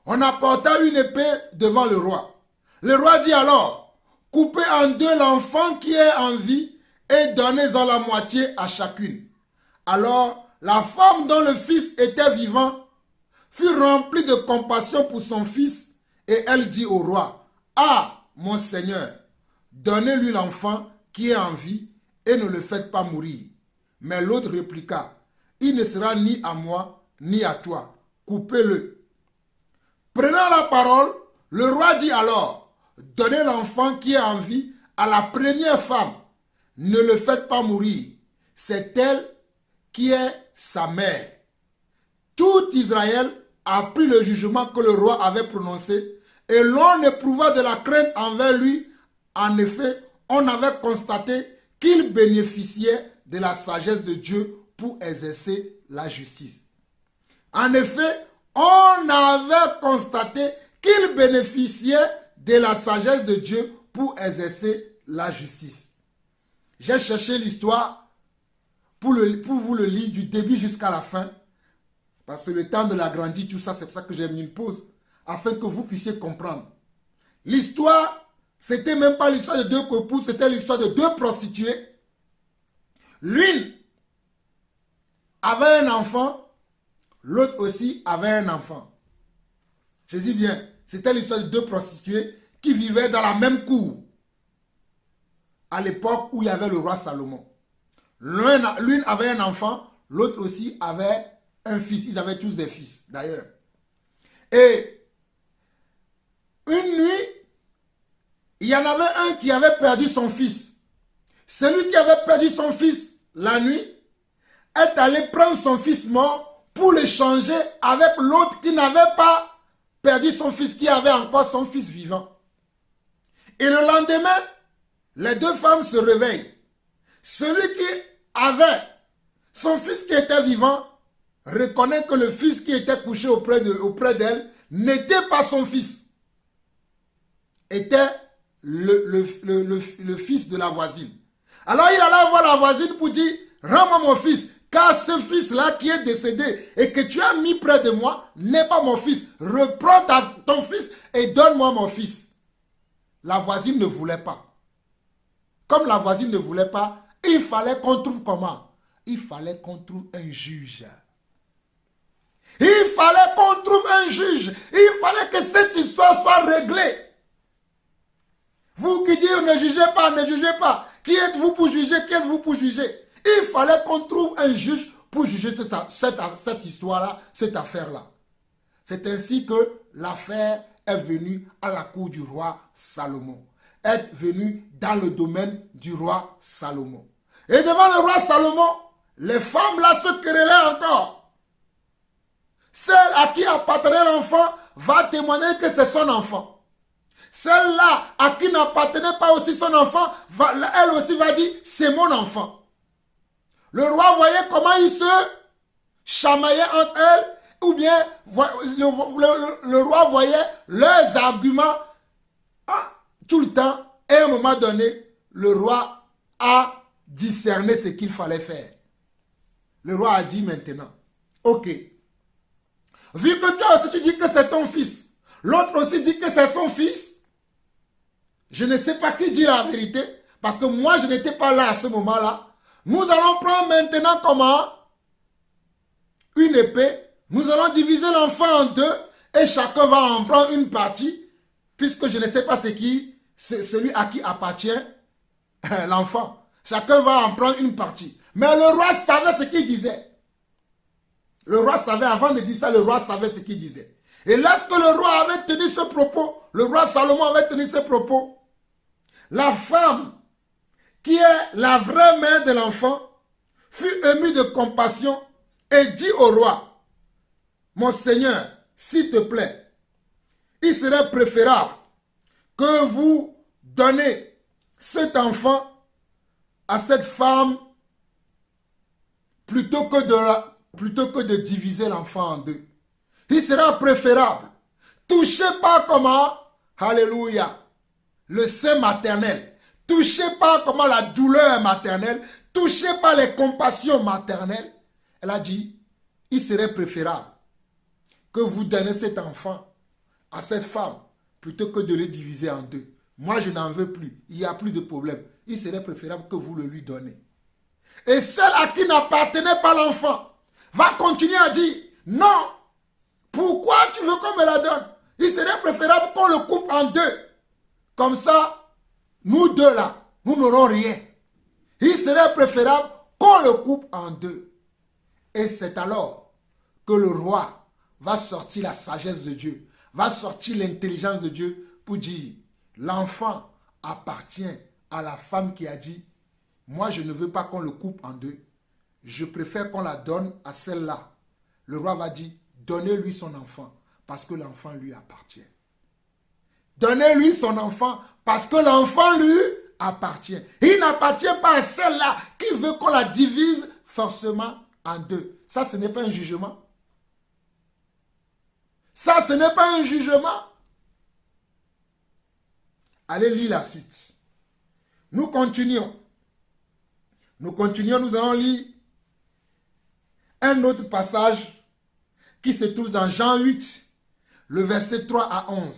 On apporta une épée devant le roi. Le roi dit alors: coupez en deux l'enfant qui est en vie et donnez-en la moitié à chacune. Alors la femme dont le fils était vivant fut remplie de compassion pour son fils et elle dit au roi: ah, mon Seigneur, donnez-lui l'enfant qui est en vie et ne le faites pas mourir. Mais l'autre répliqua: il ne sera ni à moi ni à toi, coupez-le. Prenant la parole, le roi dit alors: donnez l'enfant qui est en vie à la première femme, ne le faites pas mourir, c'est elle qui est sa mère. Tout Israël apprit le jugement que le roi avait prononcé et l'on éprouva de la crainte envers lui. En effet, on avait constaté qu'il bénéficiait de la sagesse de Dieu pour exercer la justice. En effet, on avait constaté qu'il bénéficiait de la sagesse de Dieu pour exercer la justice. J'ai cherché l'histoire pour vous le lire du début jusqu'à la fin. Parce que le temps de l'agrandir, tout ça, c'est pour ça que j'ai mis une pause, afin que vous puissiez comprendre. L'histoire, c'était même pas l'histoire de 2 couples, c'était l'histoire de 2 prostituées. L'une avait un enfant, l'autre aussi avait un enfant. Je dis bien, c'était l'histoire de 2 prostituées qui vivaient dans la même cour, à l'époque où il y avait le roi Salomon. L'une avait un enfant, l'autre aussi avait un fils. Ils avaient tous des fils, d'ailleurs. Et une nuit, il y en avait un qui avait perdu son fils. Celui qui avait perdu son fils la nuit est allé prendre son fils mort pour l'échanger avec l'autre qui n'avait pas perdu son fils, qui avait encore son fils vivant. Et le lendemain, les 2 femmes se réveillent. Celui qui avait son fils qui était vivant reconnaît que le fils qui était couché auprès d'elle n'était pas son fils. Était le fils de la voisine. Alors il alla voir la voisine pour dire: rends-moi mon fils, car ce fils-là qui est décédé et que tu as mis près de moi n'est pas mon fils. Reprends ton fils et donne-moi mon fils. La voisine ne voulait pas. Comme la voisine ne voulait pas, il fallait qu'on trouve comment? Il fallait qu'on trouve un juge. Il fallait qu'on trouve un juge. Il fallait que cette histoire soit réglée. Vous qui dites ne jugez pas, ne jugez pas. Qui êtes-vous pour juger? Qui êtes-vous pour juger? Il fallait qu'on trouve un juge pour juger cette histoire-là, cette affaire-là. C'est ainsi que l'affaire est venue à la cour du roi Salomon. Est venue dans le domaine du roi Salomon. Et devant le roi Salomon, les femmes là se querellaient encore. Celle à qui appartenait l'enfant va témoigner que c'est son enfant. Celle-là à qui n'appartenait pas aussi son enfant, elle aussi va dire, c'est mon enfant. Le roi voyait comment ils se chamaillaient entre elles, ou bien le roi voyait leurs arguments tout le temps. Et à un moment donné, le roi a discerné ce qu'il fallait faire. Le roi a dit maintenant, ok, vu que toi aussi tu dis que c'est ton fils, l'autre aussi dit que c'est son fils, je ne sais pas qui dit la vérité, parce que moi je n'étais pas là à ce moment-là. Nous allons prendre maintenant comment? Une épée, nous allons diviser l'enfant en deux, et chacun va en prendre une partie, puisque je ne sais pas c'est celui à qui appartient l'enfant. Chacun va en prendre une partie. Mais le roi savait ce qu'il disait. Le roi savait, avant de dire ça, le roi savait ce qu'il disait. Et lorsque le roi avait tenu ce propos, le roi Salomon avait tenu ce propos, la femme, qui est la vraie mère de l'enfant, fut émue de compassion et dit au roi, mon Seigneur, s'il te plaît, il serait préférable que vous donnez cet enfant à cette femme plutôt que de diviser l'enfant en deux. Il sera préférable. Touchez pas comment, alléluia, le sein maternel. Touchez pas comment la douleur maternelle. Touchez pas les compassions maternelles. Elle a dit, il serait préférable que vous donnez cet enfant à cette femme plutôt que de le diviser en deux. Moi, je n'en veux plus. Il n'y a plus de problème. Il serait préférable que vous le lui donnez. Et celle à qui n'appartenait pas l'enfant va continuer à dire, non, pourquoi tu veux qu'on me la donne? Il serait préférable qu'on le coupe en deux. Comme ça, nous deux là, nous n'aurons rien. Il serait préférable qu'on le coupe en deux. Et c'est alors que le roi va sortir la sagesse de Dieu, va sortir l'intelligence de Dieu pour dire, l'enfant appartient à la femme qui a dit, moi je ne veux pas qu'on le coupe en deux, je préfère qu'on la donne à celle-là. Le roi va dire, donnez-lui son enfant, parce que l'enfant lui appartient. Donnez-lui son enfant, parce que l'enfant lui appartient. Il n'appartient pas à celle-là qui veut qu'on la divise forcément en deux. Ça, ce n'est pas un jugement. Ça, ce n'est pas un jugement. Allez lire la suite. Nous continuons. Nous allons lire un autre passage qui se trouve dans Jean 8, le verset 3 à 11.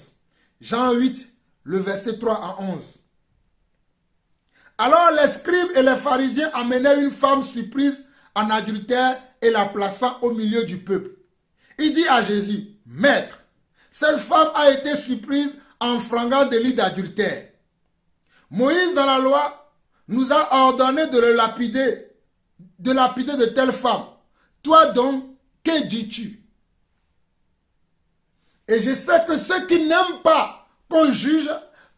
Jean 8, le verset 3 à 11. Alors les scribes et les pharisiens amenèrent une femme surprise en adultère et la plaçant au milieu du peuple. Il dit à Jésus, Maître, cette femme a été surprise en flagrant délit d'adultère. Moïse dans la loi nous a ordonné de le lapider, de telle femme. Toi donc, que dis-tu? Et je sais que ceux qui n'aiment pas qu'on juge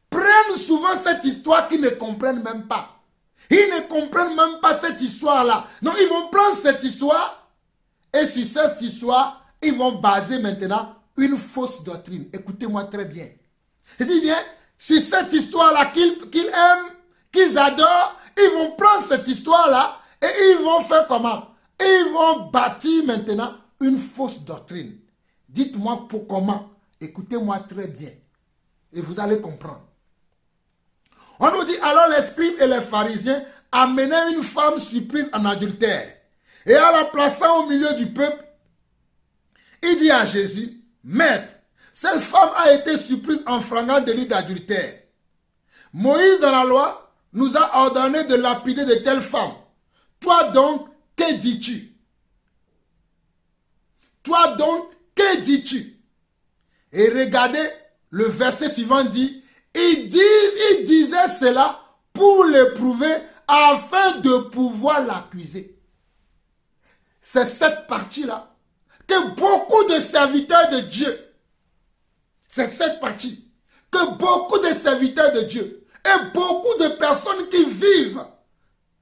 prennent souvent cette histoire qu'ils ne comprennent même pas. Ils ne comprennent même pas cette histoire-là. Non, ils vont prendre cette histoire et sur cette histoire, ils vont baser maintenant une fausse doctrine. Écoutez-moi très bien. Je dis bien, sur cette histoire-là qu'ils aiment, qu'ils adorent, ils vont prendre cette histoire-là et ils vont faire comment? Ils vont bâtir maintenant une fausse doctrine. Dites-moi pour comment. Écoutez-moi très bien. Et vous allez comprendre. On nous dit alors les scribes et les pharisiens amenaient une femme surprise en adultère. Et en la plaçant au milieu du peuple, il dit à Jésus, Maître, cette femme a été surprise en flagrant délit d'adultère. Moïse dans la loi nous a ordonné de lapider de telles femmes. Toi donc, que dis-tu? Toi donc, que dis-tu? Et regardez, le verset suivant dit, il disait cela pour l'éprouver afin de pouvoir l'accuser. C'est cette partie-là que beaucoup de serviteurs de Dieu, c'est cette partie que beaucoup de serviteurs de Dieu et beaucoup de personnes qui vivent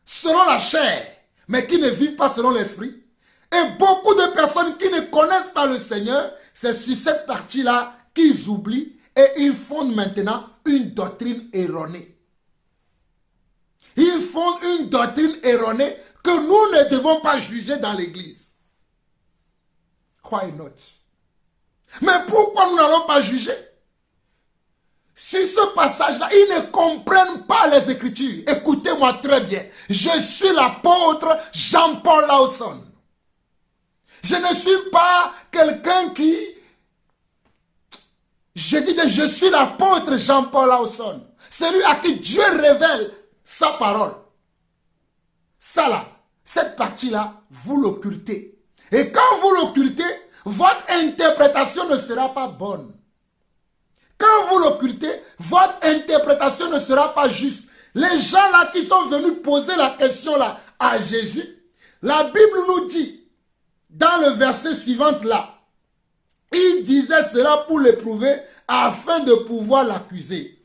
selon la chair, mais qui ne vivent pas selon l'esprit, et beaucoup de personnes qui ne connaissent pas le Seigneur, c'est sur cette partie-là qu'ils oublient Et ils fondent maintenant une doctrine erronée. Ils fondent une doctrine erronée que nous ne devons pas juger dans l'église. Why not? Mais pourquoi nous n'allons pas juger? Sur ce passage-là, ils ne comprennent pas les Écritures. Écoutez-moi très bien. Je suis l'apôtre Jean-Paul Lawson. Je ne suis pas quelqu'un qui... Je suis l'apôtre Jean-Paul Lawson. Celui à qui Dieu révèle sa parole. Ça là, cette partie-là, vous l'occultez. Et quand vous l'occultez, votre interprétation ne sera pas bonne. Quand vous l'occultez, votre interprétation ne sera pas juste. Les gens là qui sont venus poser la question là à Jésus, la Bible nous dit, dans le verset suivant là, il disait cela pour l'éprouver afin de pouvoir l'accuser.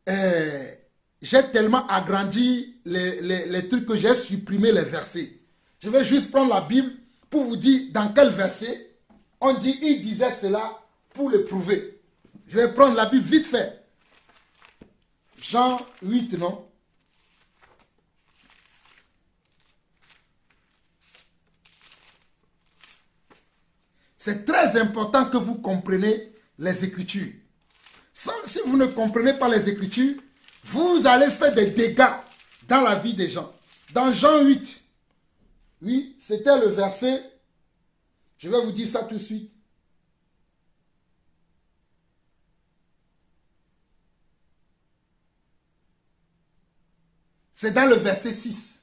J'ai tellement agrandi les trucs que j'ai supprimé les versets. Je vais juste prendre la Bible pour vous dire dans quel verset on dit il disait cela pour le prouver. Je vais prendre la Bible vite fait. Jean 8, non? C'est très important que vous compreniez les Écritures. Si vous ne comprenez pas les Écritures, vous allez faire des dégâts dans la vie des gens. Dans Jean 8, oui, c'était le verset, je vais vous dire ça tout de suite. C'est dans le verset 6.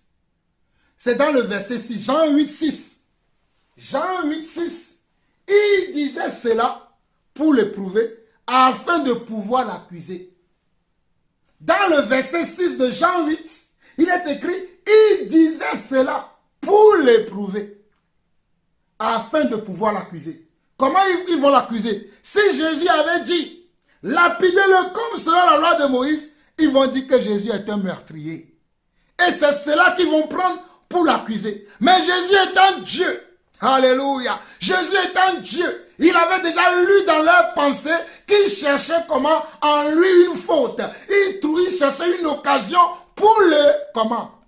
C'est dans le verset 6. Jean 8, 6. Jean 8, 6. Il disait cela pour l'éprouver afin de pouvoir l'accuser. Dans le verset 6 de Jean 8, il est écrit, il disait cela pour l'éprouver afin de pouvoir l'accuser. Comment ils vont l'accuser? Si Jésus avait dit, lapidez-le comme selon la loi de Moïse, ils vont dire que Jésus est un meurtrier. Et c'est cela qu'ils vont prendre pour l'accuser. Mais Jésus étant Dieu, alléluia, Jésus étant Dieu, il avait déjà lu dans leurs pensées qu'ils cherchaient comment en lui une faute. Il cherchait une occasion pour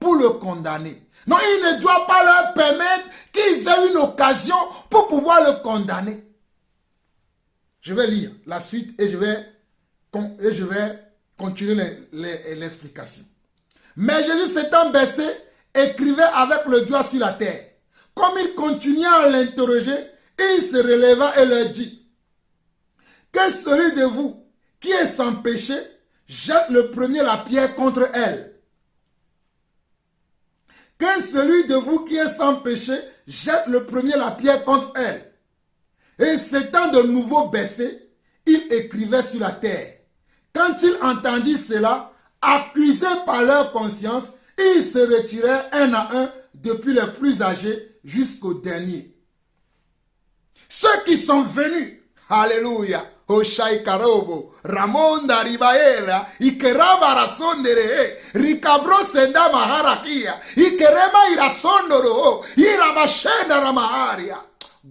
pour le condamner. Non, il ne doit pas leur permettre qu'ils aient une occasion pour pouvoir le condamner. Je vais lire la suite et je vais continuer l'explication. Mais Jésus s'étant baissé, écrivait avec le doigt sur la terre. Comme il continuait à l'interroger, il se releva et leur dit, que celui de vous qui est sans péché, jette le premier la pierre contre elle. Que celui de vous qui est sans péché, jette le premier la pierre contre elle. Et s'étant de nouveau baissé, il écrivait sur la terre. Quand il entendit cela, accusés par leur conscience, ils se retiraient un à un, depuis les plus âgés jusqu'au dernier. Ceux qui sont venus, alléluia, Oshai Karobo, Ramonda Ribaera, Ikeraba Rasondere, Ricabro Senda Maharakia, Ikerema Irasondoro, Irabashenda Ramaharia.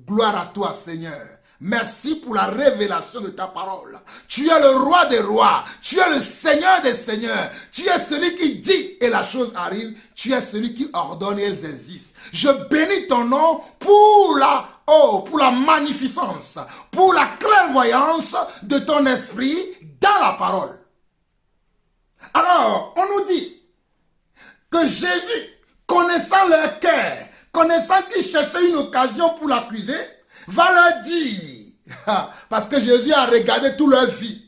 Gloire à toi, Seigneur. Merci pour la révélation de ta parole. Tu es le roi des rois. Tu es le Seigneur des seigneurs. Tu es celui qui dit et la chose arrive. Tu es celui qui ordonne et elles existent. Je bénis ton nom pour la magnificence, pour la clairvoyance de ton esprit dans la parole. Alors, on nous dit que Jésus, connaissant leur cœur, connaissant qu'ils cherchaient une occasion pour l'accuser, va leur dire, parce que Jésus a regardé toute leur vie.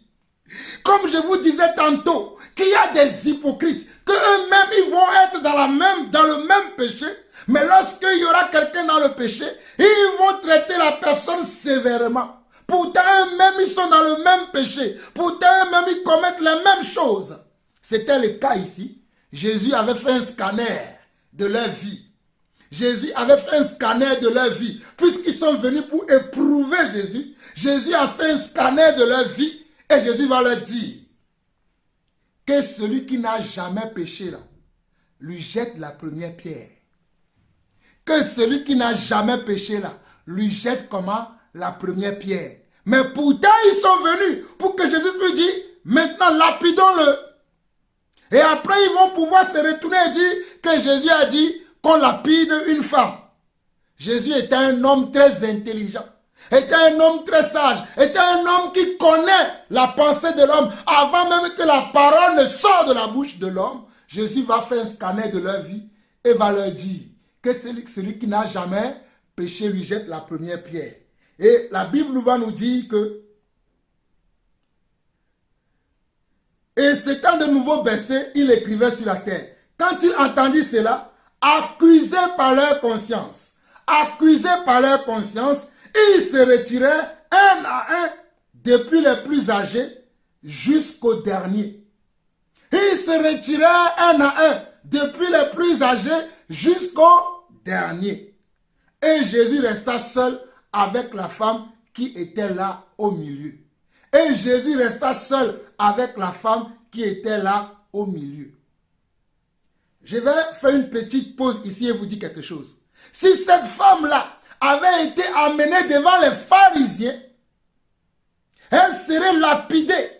Comme je vous disais tantôt, qu'il y a des hypocrites, qu'eux-mêmes ils vont être dans le même péché, mais lorsqu'il y aura quelqu'un dans le péché, ils vont traiter la personne sévèrement. Pourtant eux-mêmes ils sont dans le même péché, pourtant eux-mêmes ils commettent les mêmes choses. C'était le cas ici. Jésus avait fait un scanner de leur vie. Jésus avait fait un scanner de leur vie. Puisqu'ils sont venus pour éprouver Jésus, Jésus a fait un scanner de leur vie. Et Jésus va leur dire que celui qui n'a jamais péché là, lui jette la première pierre. Que celui qui n'a jamais péché là, lui jette comment? La première pierre. Mais pourtant, ils sont venus pour que Jésus lui dise, maintenant lapidons-le. Et après, ils vont pouvoir se retourner et dire que Jésus a dit qu'on lapide une femme. Jésus était un homme très intelligent, était un homme très sage, était un homme qui connaît la pensée de l'homme. Avant même que la parole ne sorte de la bouche de l'homme, Jésus va faire un scanner de leur vie et va leur dire que celui qui n'a jamais péché lui jette la première pierre. Et la Bible va nous dire que et s'étant de nouveau baissé, il écrivait sur la terre. Quand il entendit cela, accusés par leur conscience, ils se retiraient un à un, depuis les plus âgés jusqu'au dernier. Ils se retiraient un à un, depuis les plus âgés jusqu'au dernier. Et Jésus resta seul avec la femme qui était là au milieu. Et Jésus resta seul avec la femme qui était là au milieu. Je vais faire une petite pause ici et vous dire quelque chose. Si cette femme-là avait été amenée devant les pharisiens, elle serait lapidée.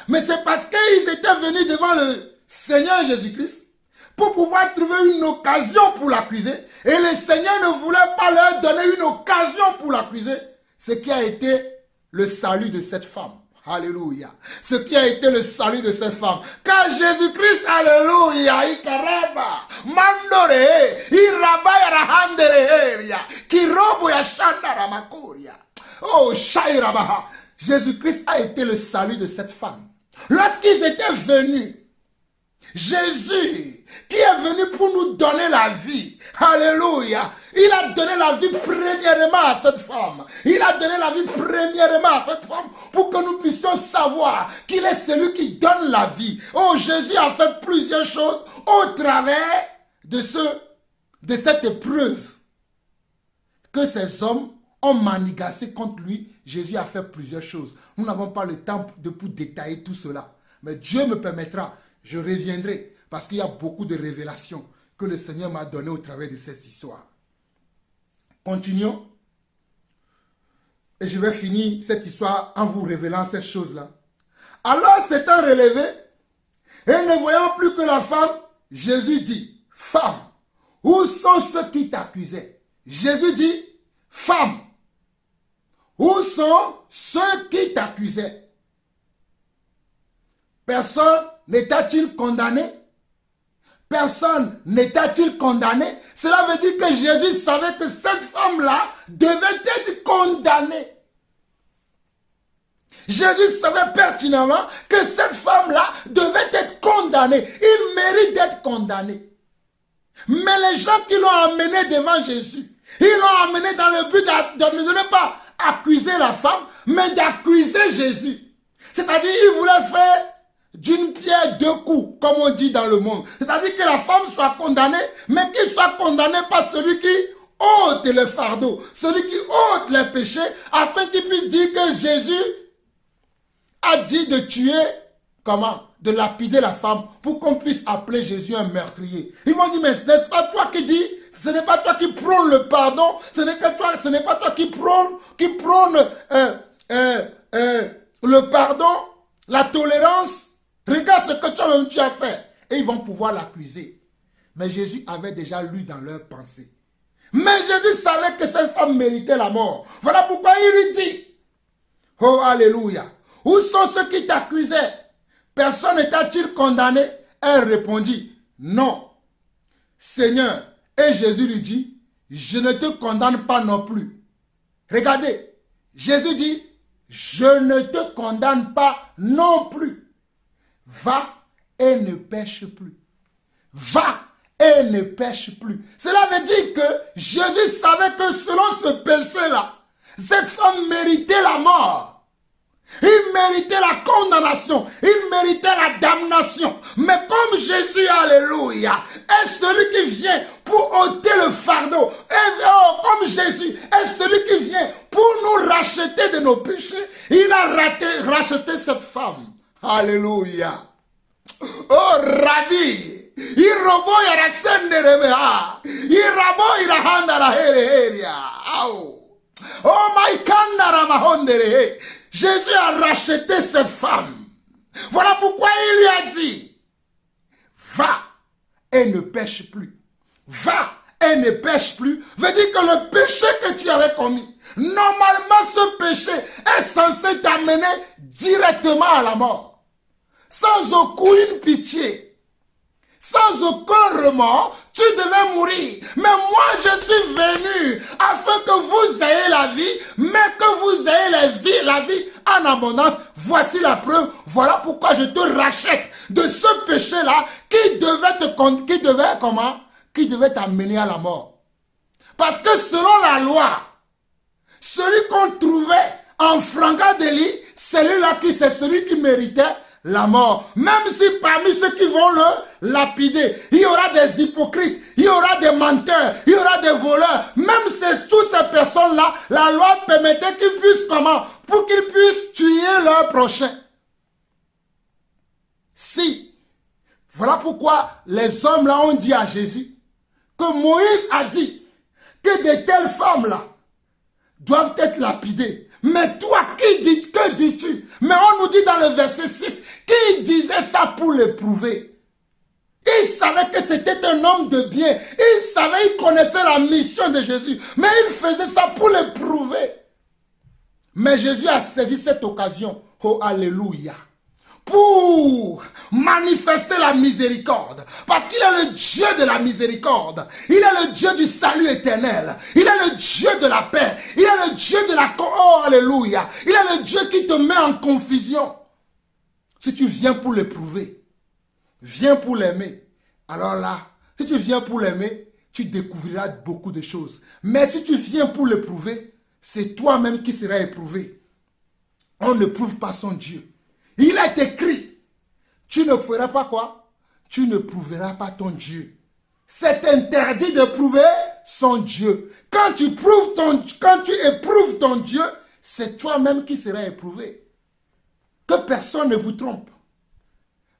Mais c'est parce qu'ils étaient venus devant le Seigneur Jésus-Christ pour pouvoir trouver une occasion pour l'accuser. Et le Seigneur ne voulait pas leur donner une occasion pour l'accuser. Ce qui a été le salut de cette femme. Alléluia. Ce qui a été le salut de cette femme. Car Jésus-Christ, alléluia, ikareba, mandore, irabaya rahandereheria, kirobo ya shandara makoria. Oh, shairabaha. Jésus-Christ a été le salut de cette femme. Lorsqu'ils étaient venus, Jésus, qui est venu pour nous donner la vie, alléluia, il a donné la vie premièrement à cette femme. Il a donné la vie premièrement à cette femme pour que nous puissions savoir qu'il est celui qui donne la vie. Oh, Jésus a fait plusieurs choses au travers de cette épreuve que ces hommes ont manigancé contre lui. Jésus a fait plusieurs choses. Nous n'avons pas le temps pour détailler tout cela. Mais Dieu me permettra, je reviendrai parce qu'il y a beaucoup de révélations que le Seigneur m'a données au travers de cette histoire. Continuons. Et je vais finir cette histoire en vous révélant cette chose-là. Alors s'étant relevé, et ne voyant plus que la femme, Jésus dit, femme, où sont ceux qui t'accusaient? Jésus dit, femme, où sont ceux qui t'accusaient? Personne n'était-il condamné? Personne n'était-il condamné? Cela veut dire que Jésus savait que cette femme-là devait être condamnée. Jésus savait pertinemment que cette femme-là devait être condamnée. Il mérite d'être condamné. Mais les gens qui l'ont amené devant Jésus, ils l'ont amené dans le but de ne pas accuser la femme, mais d'accuser Jésus. C'est-à-dire, ils voulaient faire d'une pierre deux coups, comme on dit dans le monde. C'est-à-dire que la femme soit condamnée, mais qu'il soit condamné par celui qui ôte le fardeau, celui qui ôte les péchés, afin qu'il puisse dire que Jésus a dit de tuer, comment? De lapider la femme, pour qu'on puisse appeler Jésus un meurtrier. Ils m'ont dit, mais ce n'est pas toi qui dis, ce n'est pas toi qui prône le pardon, ce n'est pas toi qui prône le pardon, la tolérance. Regarde ce que toi-même tu as fait. Et ils vont pouvoir l'accuser. Mais Jésus avait déjà lu dans leurs pensées. Mais Jésus savait que cette femme méritait la mort. Voilà pourquoi il lui dit, oh alléluia, où sont ceux qui t'accusaient? Personne n'était-il condamné? Elle répondit, non, Seigneur. Et Jésus lui dit, je ne te condamne pas non plus. Regardez, Jésus dit, je ne te condamne pas non plus. Va et ne pêche plus. Va et ne pêche plus. Cela veut dire que Jésus savait que selon ce péché-là, cette femme méritait la mort. Il méritait la condamnation. Il méritait la damnation. Mais comme Jésus, alléluia, est celui qui vient pour ôter le fardeau. Et comme Jésus est celui qui vient pour nous racheter de nos péchés, il a racheté cette femme. Alléluia. Oh, Rabbi. Irobo yara senderebeha. Irabo irahanda la hereheria. Oh my kandaramahondere. Jésus a racheté cette femme. Voilà pourquoi il lui a dit, va et ne pêche plus. Va et ne pêche plus. Veut dire que le péché que tu avais commis, normalement ce péché est censé t'amener directement à la mort. Sans aucune pitié. Sans aucun remords, tu devais mourir. Mais moi, je suis venu afin que vous ayez la vie, mais que vous ayez la vie en abondance. Voici la preuve. Voilà pourquoi je te rachète de ce péché-là qui devait t'amener à la mort. Parce que selon la loi, celui qu'on trouvait en flagrant délit, celui-là c'est celui qui méritait la mort. Même si parmi ceux qui vont le lapider, il y aura des hypocrites, il y aura des menteurs, il y aura des voleurs. Même si toutes ces personnes-là, la loi permettait qu'ils puissent comment? Pour qu'ils puissent tuer leur prochain. Si. Voilà pourquoi les hommes là ont dit à Jésus que Moïse a dit que de telles femmes-là doivent être lapidées. Mais toi, que dis-tu? Mais on nous dit dans le verset 6 qu'il disait ça pour l'éprouver. Il savait que c'était un homme de bien. Il connaissait la mission de Jésus. Mais il faisait ça pour l'éprouver. Mais Jésus a saisi cette occasion. Oh, alléluia. Pour manifester la miséricorde. Parce qu'il est le Dieu de la miséricorde. Il est le Dieu du salut éternel. Il est le Dieu de la paix. Il est le Dieu de la... Oh, alléluia. Il est le Dieu qui te met en confusion. Si tu viens pour l'éprouver, viens pour l'aimer. Alors là, si tu viens pour l'aimer, tu découvriras beaucoup de choses. Mais si tu viens pour l'éprouver, c'est toi-même qui seras éprouvé. On ne prouve pas son Dieu. Il est écrit, tu ne feras pas quoi? Tu ne prouveras pas ton Dieu. C'est interdit de prouver son Dieu. Quand tu éprouves ton Dieu, c'est toi-même qui seras éprouvé. Que personne ne vous trompe.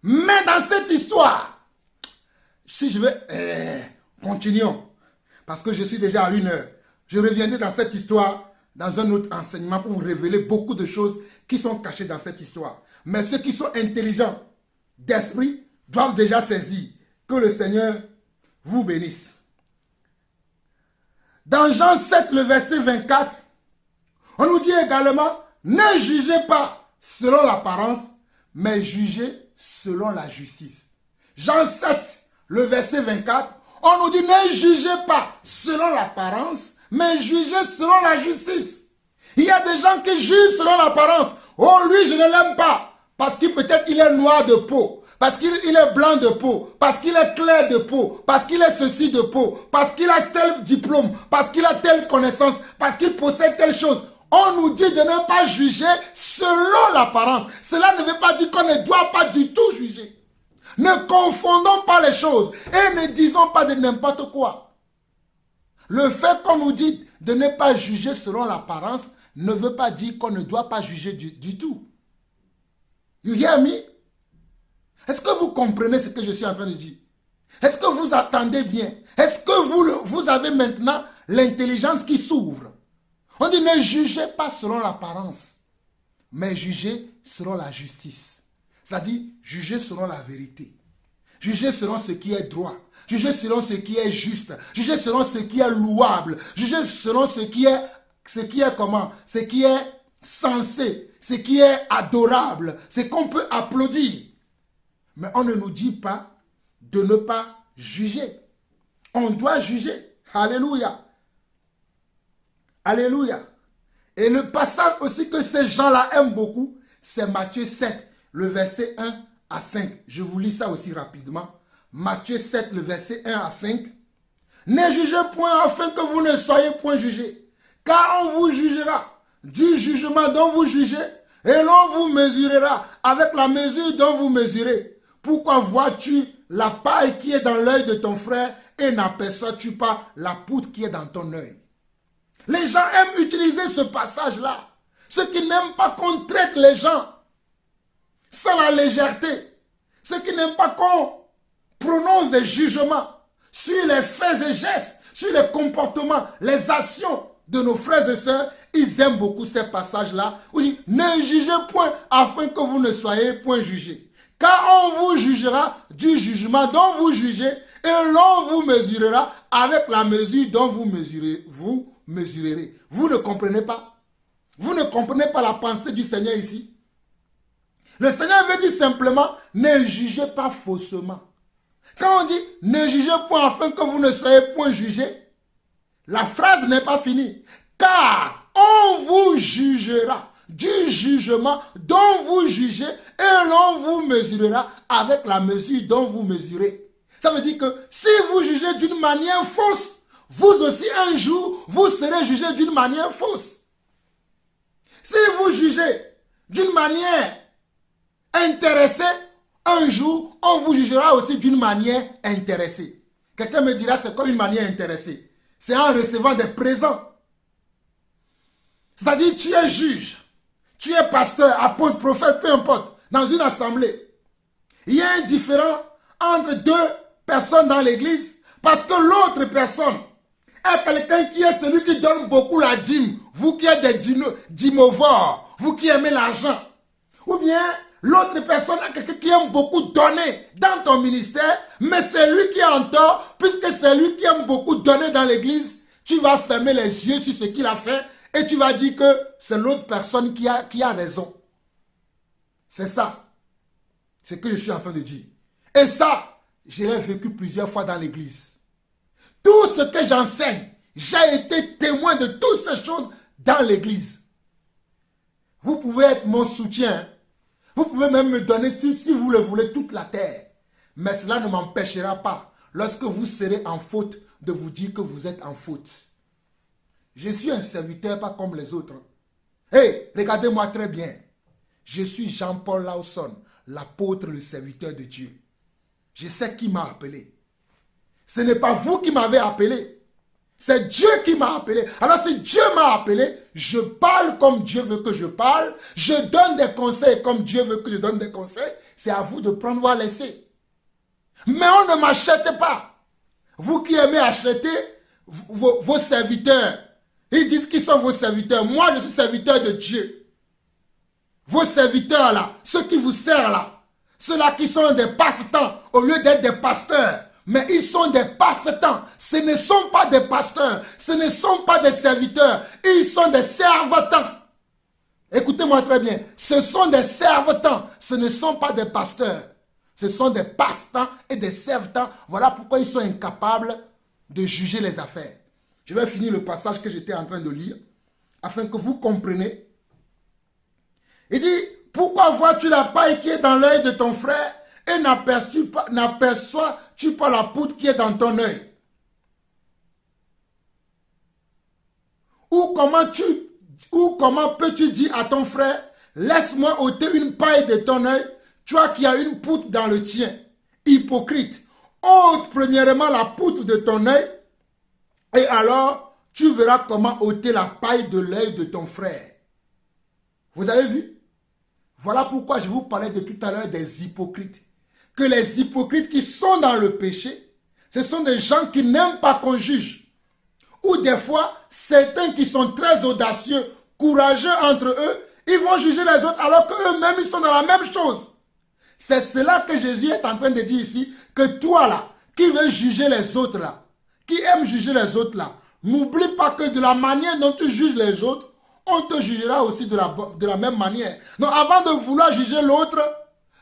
Mais dans cette histoire, si je vais... continuons. Parce que je suis déjà à 1 heure. Je reviendrai dans cette histoire, dans un autre enseignement, pour vous révéler beaucoup de choses qui sont cachées dans cette histoire. Mais ceux qui sont intelligents d'esprit doivent déjà saisir. Que le Seigneur vous bénisse. Dans Jean 7, le verset 24, on nous dit également, ne jugez pas selon l'apparence, mais jugez selon la justice. Jean 7, le verset 24, on nous dit, ne jugez pas selon l'apparence, mais jugez selon la justice. Il y a des gens qui jugent selon l'apparence. Oh, lui, je ne l'aime pas. Parce qu'il peut-être il est noir de peau. Parce qu'il est blanc de peau. Parce qu'il est clair de peau. Parce qu'il est ceci de peau. Parce qu'il a tel diplôme. Parce qu'il a telle connaissance. Parce qu'il possède telle chose. On nous dit de ne pas juger selon l'apparence. Cela ne veut pas dire qu'on ne doit pas du tout juger. Ne confondons pas les choses. Et ne disons pas de n'importe quoi. Le fait qu'on nous dit de ne pas juger selon l'apparence ne veut pas dire qu'on ne doit pas juger du tout. You hear me? Est-ce que vous comprenez ce que je suis en train de dire? Est-ce que vous attendez bien? Est-ce que vous avez maintenant l'intelligence qui s'ouvre? On dit ne jugez pas selon l'apparence, mais jugez selon la justice. C'est-à-dire jugez selon la vérité. Jugez selon ce qui est droit. Jugez selon ce qui est juste. Jugez selon ce qui est louable. Jugez selon ce qui est comment? Ce qui est sensé. Ce qui est adorable. Ce qu'on peut applaudir. Mais on ne nous dit pas de ne pas juger. On doit juger. Alléluia. Alléluia. Et le passage aussi que ces gens-là aiment beaucoup, c'est Matthieu 7, le verset 1 à 5. Je vous lis ça aussi rapidement. Matthieu 7, le verset 1 à 5. Ne jugez point afin que vous ne soyez point jugés. Car on vous jugera du jugement dont vous jugez et l'on vous mesurera avec la mesure dont vous mesurez. Pourquoi vois-tu la paille qui est dans l'œil de ton frère et n'aperçois-tu pas la poutre qui est dans ton œil? Les gens aiment utiliser ce passage-là. Ceux qui n'aiment pas qu'on traite les gens sans la légèreté. Ceux qui n'aiment pas qu'on prononce des jugements sur les faits et gestes, sur les comportements, les actions de nos frères et sœurs, ils aiment beaucoup ces passages-là, où il dit, ne jugez point afin que vous ne soyez point jugés. Car on vous jugera du jugement dont vous jugez, et l'on vous mesurera avec la mesure dont vous mesurerez. Vous ne comprenez pas? Vous ne comprenez pas la pensée du Seigneur ici? Le Seigneur veut dire simplement, ne jugez pas faussement. Quand on dit, ne jugez point afin que vous ne soyez point jugés, la phrase n'est pas finie. Car on vous jugera du jugement dont vous jugez et l'on vous mesurera avec la mesure dont vous mesurez. Ça veut dire que si vous jugez d'une manière fausse, vous aussi un jour, vous serez jugé d'une manière fausse. Si vous jugez d'une manière intéressée, un jour, on vous jugera aussi d'une manière intéressée. Quelqu'un me dira, c'est comme une manière intéressée. C'est en recevant des présents. C'est-à-dire, tu es juge, tu es pasteur, apôtre, prophète, peu importe, dans une assemblée. Il y a un différent entre deux personnes dans l'église, parce que l'autre personne est quelqu'un qui est celui qui donne beaucoup la dîme. Vous qui êtes des dîmovores, vous qui aimez l'argent. Ou bien, l'autre personne est quelqu'un qui aime beaucoup donner dans ton ministère, mais c'est lui qui est en tort, puisque c'est lui qui aime beaucoup donner dans l'église. Tu vas fermer les yeux sur ce qu'il a fait et tu vas dire que c'est l'autre personne qui a raison. C'est ça. C'est ce que je suis en train de dire. Et ça, je l'ai vécu plusieurs fois dans l'église. Tout ce que j'enseigne, j'ai été témoin de toutes ces choses dans l'église. Vous pouvez être mon soutien. Vous pouvez même me donner, si vous le voulez, toute la terre. Mais cela ne m'empêchera pas, lorsque vous serez en faute, de vous dire que vous êtes en faute. Je suis un serviteur, pas comme les autres. Hey, regardez-moi très bien. Je suis Jean-Paul Lawson, l'apôtre, le serviteur de Dieu. Je sais qui m'a appelé. Ce n'est pas vous qui m'avez appelé. C'est Dieu qui m'a appelé. Alors si Dieu m'a appelé, je parle comme Dieu veut que je parle. Je donne des conseils comme Dieu veut que je donne des conseils. C'est à vous de prendre ou à laisser. Mais on ne m'achète pas. Vous qui aimez acheter vos serviteurs. Ils disent qu'ils sont vos serviteurs. Moi, je suis serviteur de Dieu. Vos serviteurs là, ceux qui vous servent là, ceux-là qui sont des passe-temps au lieu d'être des pasteurs. Mais ils sont des passe-temps. Ce ne sont pas des pasteurs. Ce ne sont pas des serviteurs. Ils sont des servantants. Écoutez-moi très bien. Ce sont des servantants. Ce ne sont pas des pasteurs. Ce sont des passe-temps et des servantants. Voilà pourquoi ils sont incapables de juger les affaires. Je vais finir le passage que j'étais en train de lire, afin que vous compreniez. Il dit, pourquoi vois-tu la paille qui est dans l'œil de ton frère et n'aperçois-tu pas la poutre qui est dans ton œil? Ou comment peux-tu dire à ton frère, laisse-moi ôter une paille de ton œil, toi qui as une poutre dans le tien? Hypocrite, ôte premièrement la poutre de ton œil, et alors tu verras comment ôter la paille de l'œil de ton frère. Vous avez vu? Voilà pourquoi je vous parlais de tout à l'heure des hypocrites. Que les hypocrites qui sont dans le péché, ce sont des gens qui n'aiment pas qu'on juge. Ou des fois, certains qui sont très audacieux, courageux entre eux, ils vont juger les autres alors qu'eux-mêmes, ils sont dans la même chose. C'est cela que Jésus est en train de dire ici, que toi là, qui veux juger les autres là, qui aime juger les autres là, n'oublie pas que de la manière dont tu juges les autres, on te jugera aussi de la même manière. Donc avant de vouloir juger l'autre,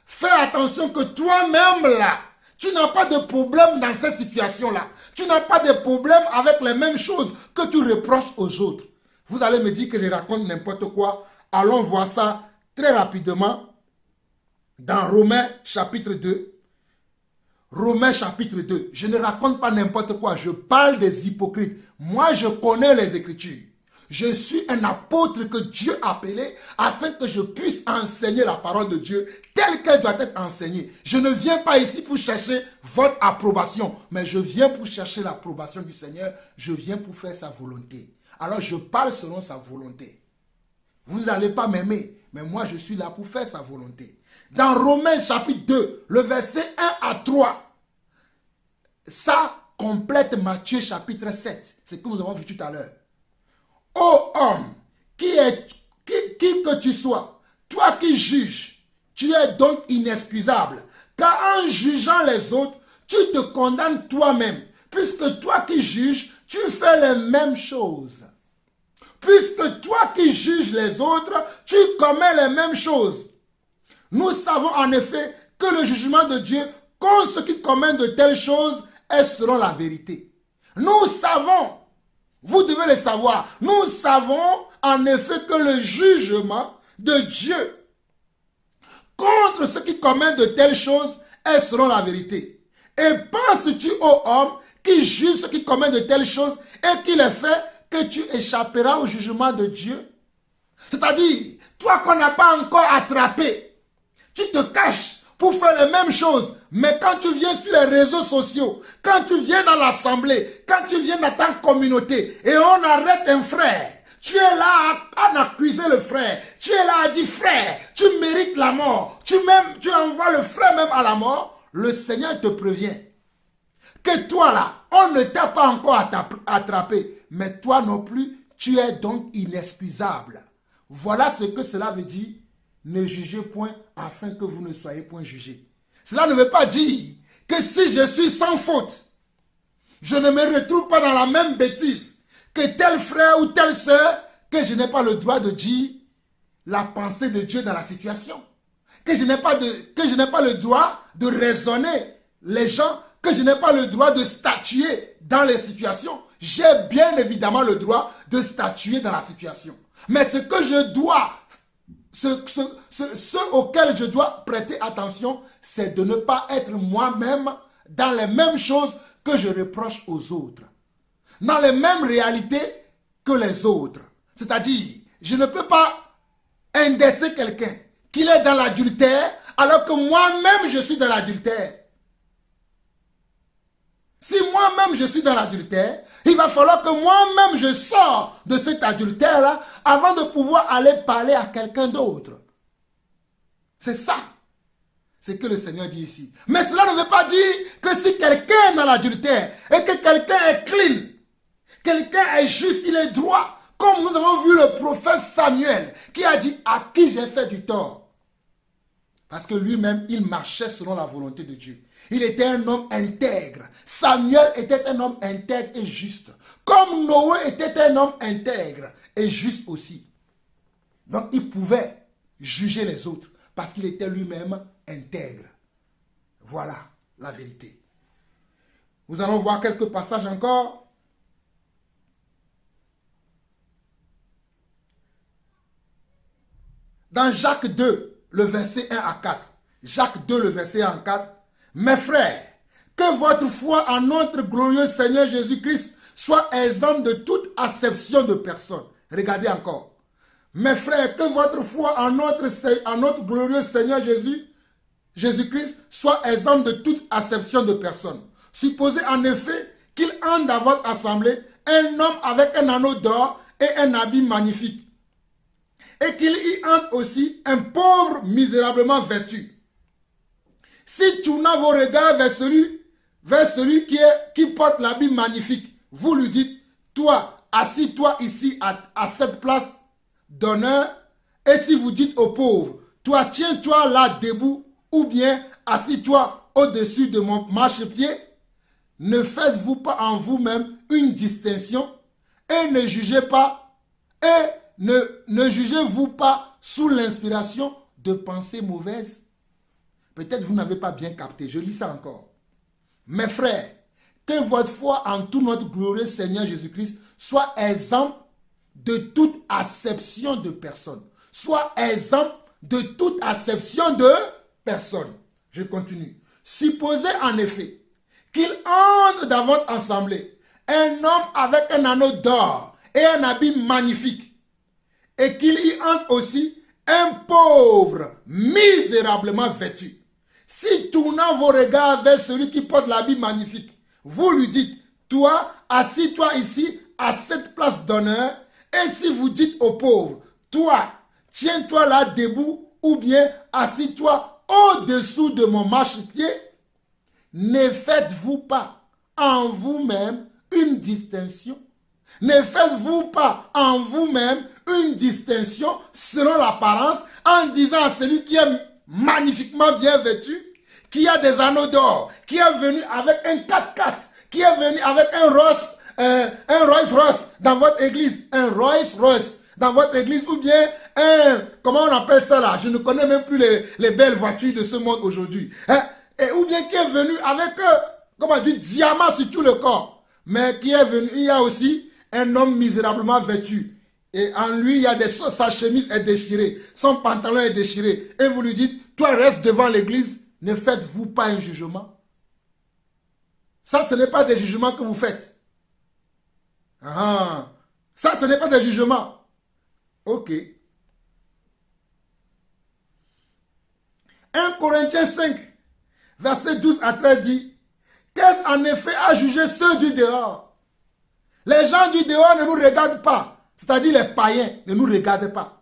fais attention que toi-même là, tu n'as pas de problème dans cette situation-là. Tu n'as pas de problème avec les mêmes choses que tu reproches aux autres. Vous allez me dire que je raconte n'importe quoi. Allons voir ça très rapidement dans Romains chapitre 2. Romains chapitre 2. Je ne raconte pas n'importe quoi. Je parle des hypocrites. Moi, je connais les Écritures. Je suis un apôtre que Dieu a appelé afin que je puisse enseigner la parole de Dieu telle qu'elle doit être enseignée. Je ne viens pas ici pour chercher votre approbation, mais je viens pour chercher l'approbation du Seigneur. Je viens pour faire sa volonté. Alors je parle selon sa volonté. Vous n'allez pas m'aimer, mais moi je suis là pour faire sa volonté. Dans Romains chapitre 2, le verset 1 à 3, ça complète Matthieu chapitre 7, c'est ce que nous avons vu tout à l'heure. ô homme, qui que tu sois, toi qui juges, tu es donc inexcusable. Car en jugeant les autres, tu te condamnes toi-même. Puisque toi qui juges, tu fais les mêmes choses. Puisque toi qui juges les autres, tu commets les mêmes choses. Nous savons en effet que le jugement de Dieu contre ceux qui commettent de telles choses est selon la vérité. Nous savons, vous devez le savoir, nous savons en effet que le jugement de Dieu contre ceux qui commettent de telles choses est selon la vérité. Et penses-tu ô homme qui juge ceux qui commettent de telles choses et qui les fait que tu échapperas au jugement de Dieu? C'est-à-dire, toi qu'on n'a pas encore attrapé, tu te caches pour faire les mêmes choses. Mais quand tu viens sur les réseaux sociaux, quand tu viens dans l'assemblée, quand tu viens dans ta communauté et on arrête un frère, tu es là à accuser le frère. Tu es là à dire, frère, tu mérites la mort. Tu envoies le frère même à la mort. Le Seigneur te prévient que toi là, on ne t'a pas encore attrapé. Mais toi non plus, tu es donc inexcusable. Voilà ce que cela veut dire. Ne jugez point afin que vous ne soyez point jugés. Cela ne veut pas dire que si je suis sans faute, je ne me retrouve pas dans la même bêtise que tel frère ou telle sœur, que je n'ai pas le droit de dire la pensée de Dieu dans la situation. Que je n'ai pas le droit de raisonner les gens, que je n'ai pas le droit de statuer dans les situations. J'ai bien évidemment le droit de statuer dans la situation. Mais ce que je dois, ce auquel je dois prêter attention, c'est de ne pas être moi-même dans les mêmes choses que je reproche aux autres. Dans les mêmes réalités que les autres. C'est-à-dire, je ne peux pas indexer quelqu'un qu'il est dans l'adultère alors que moi-même je suis dans l'adultère. Si moi-même je suis dans l'adultère, il va falloir que moi-même je sors de cet adultère-là avant de pouvoir aller parler à quelqu'un d'autre. C'est ça. C'est ce que le Seigneur dit ici. Mais cela ne veut pas dire que si quelqu'un est dans l'adultère et que quelqu'un est clean, quelqu'un est juste, il est droit, comme nous avons vu le prophète Samuel qui a dit à qui j'ai fait du tort. Parce que lui-même, il marchait selon la volonté de Dieu. Il était un homme intègre. Samuel était un homme intègre et juste. Comme Noé était un homme intègre et juste aussi. Donc il pouvait juger les autres parce qu'il était lui-même intègre. Voilà la vérité. Nous allons voir quelques passages encore. Dans Jacques 2, le verset 1 à 4. Jacques 2, le verset 1 à 4. Mes frères, que votre foi en notre glorieux Seigneur Jésus-Christ soit exempte de toute acception de personne. Regardez encore. Mes frères, que votre foi en notre glorieux Seigneur Jésus-Christ soit exempte de toute acception de personne. Supposez en effet qu'il entre dans votre assemblée un homme avec un anneau d'or et un habit magnifique. Et qu'il y entre aussi un pauvre misérablement vêtu. Si tournant vos regards vers celui qui porte l'habit magnifique, vous lui dites, toi, assis-toi ici à cette place d'honneur. Et si vous dites au pauvre, toi, tiens-toi là debout, ou bien assis-toi au-dessus de mon marchepied, ne faites-vous pas en vous-même une distinction et ne jugez pas, ne jugez-vous pas sous l'inspiration de pensées mauvaises? Peut-être vous n'avez pas bien capté. Je lis ça encore. Mes frères, que votre foi en tout notre glorieux Seigneur Jésus-Christ soit exempte de toute acception de personne. Soit exempte de toute acception de personne. Je continue. Supposez en effet qu'il entre dans votre assemblée un homme avec un anneau d'or et un habit magnifique, et qu'il y entre aussi un pauvre misérablement vêtu. Si tournant vos regards vers celui qui porte l'habit magnifique, vous lui dites, toi, assis-toi ici à cette place d'honneur, et si vous dites au pauvre, toi, tiens-toi là debout, ou bien assis-toi au-dessous de mon marchepied, ne faites-vous pas en vous-même une distinction Ne faites-vous pas en vous-même une distinction selon l'apparence en disant à celui qui est magnifiquement bien vêtu, qui a des anneaux d'or, qui est venu avec un 4x4, qui est venu avec un Rolls-Royce dans votre église, un Rolls-Royce dans votre église, ou bien comment on appelle ça là? Je ne connais même plus les belles voitures de ce monde aujourd'hui. Hein? Ou bien qui est venu avec, comment du diamant sur tout le corps. Mais qui est venu, il y a aussi un homme misérablement vêtu. Et en lui, il y a sa chemise est déchirée, son pantalon est déchiré. Et vous lui dites, toi reste devant l'église, ne faites-vous pas un jugement? Ça, ce n'est pas des jugements que vous faites. Ah, ça, ce n'est pas des jugements. Ok. 1 Corinthiens 5, verset 12 à 13 dit, qu'est-ce en effet à juger ceux du dehors? Les gens du dehors ne nous regardent pas. C'est-à-dire les païens ne nous regardent pas.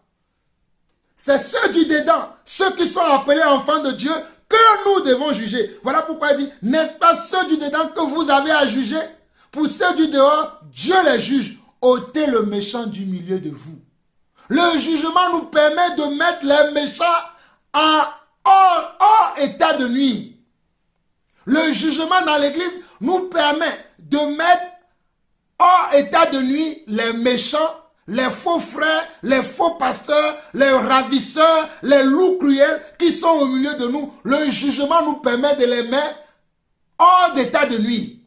C'est ceux du dedans, ceux qui sont appelés enfants de Dieu, que nous devons juger. Voilà pourquoi il dit, n'est-ce pas ceux du dedans que vous avez à juger? Pour ceux du dehors, Dieu les juge. Ôtez le méchant du milieu de vous. Le jugement nous permet de mettre les méchants hors état de nuire. Le jugement dans l'église nous permet de mettre hors état de nuit les méchants, les faux frères, les faux pasteurs, les ravisseurs, les loups cruels qui sont au milieu de nous. Le jugement nous permet de les mettre hors d'état de nuit.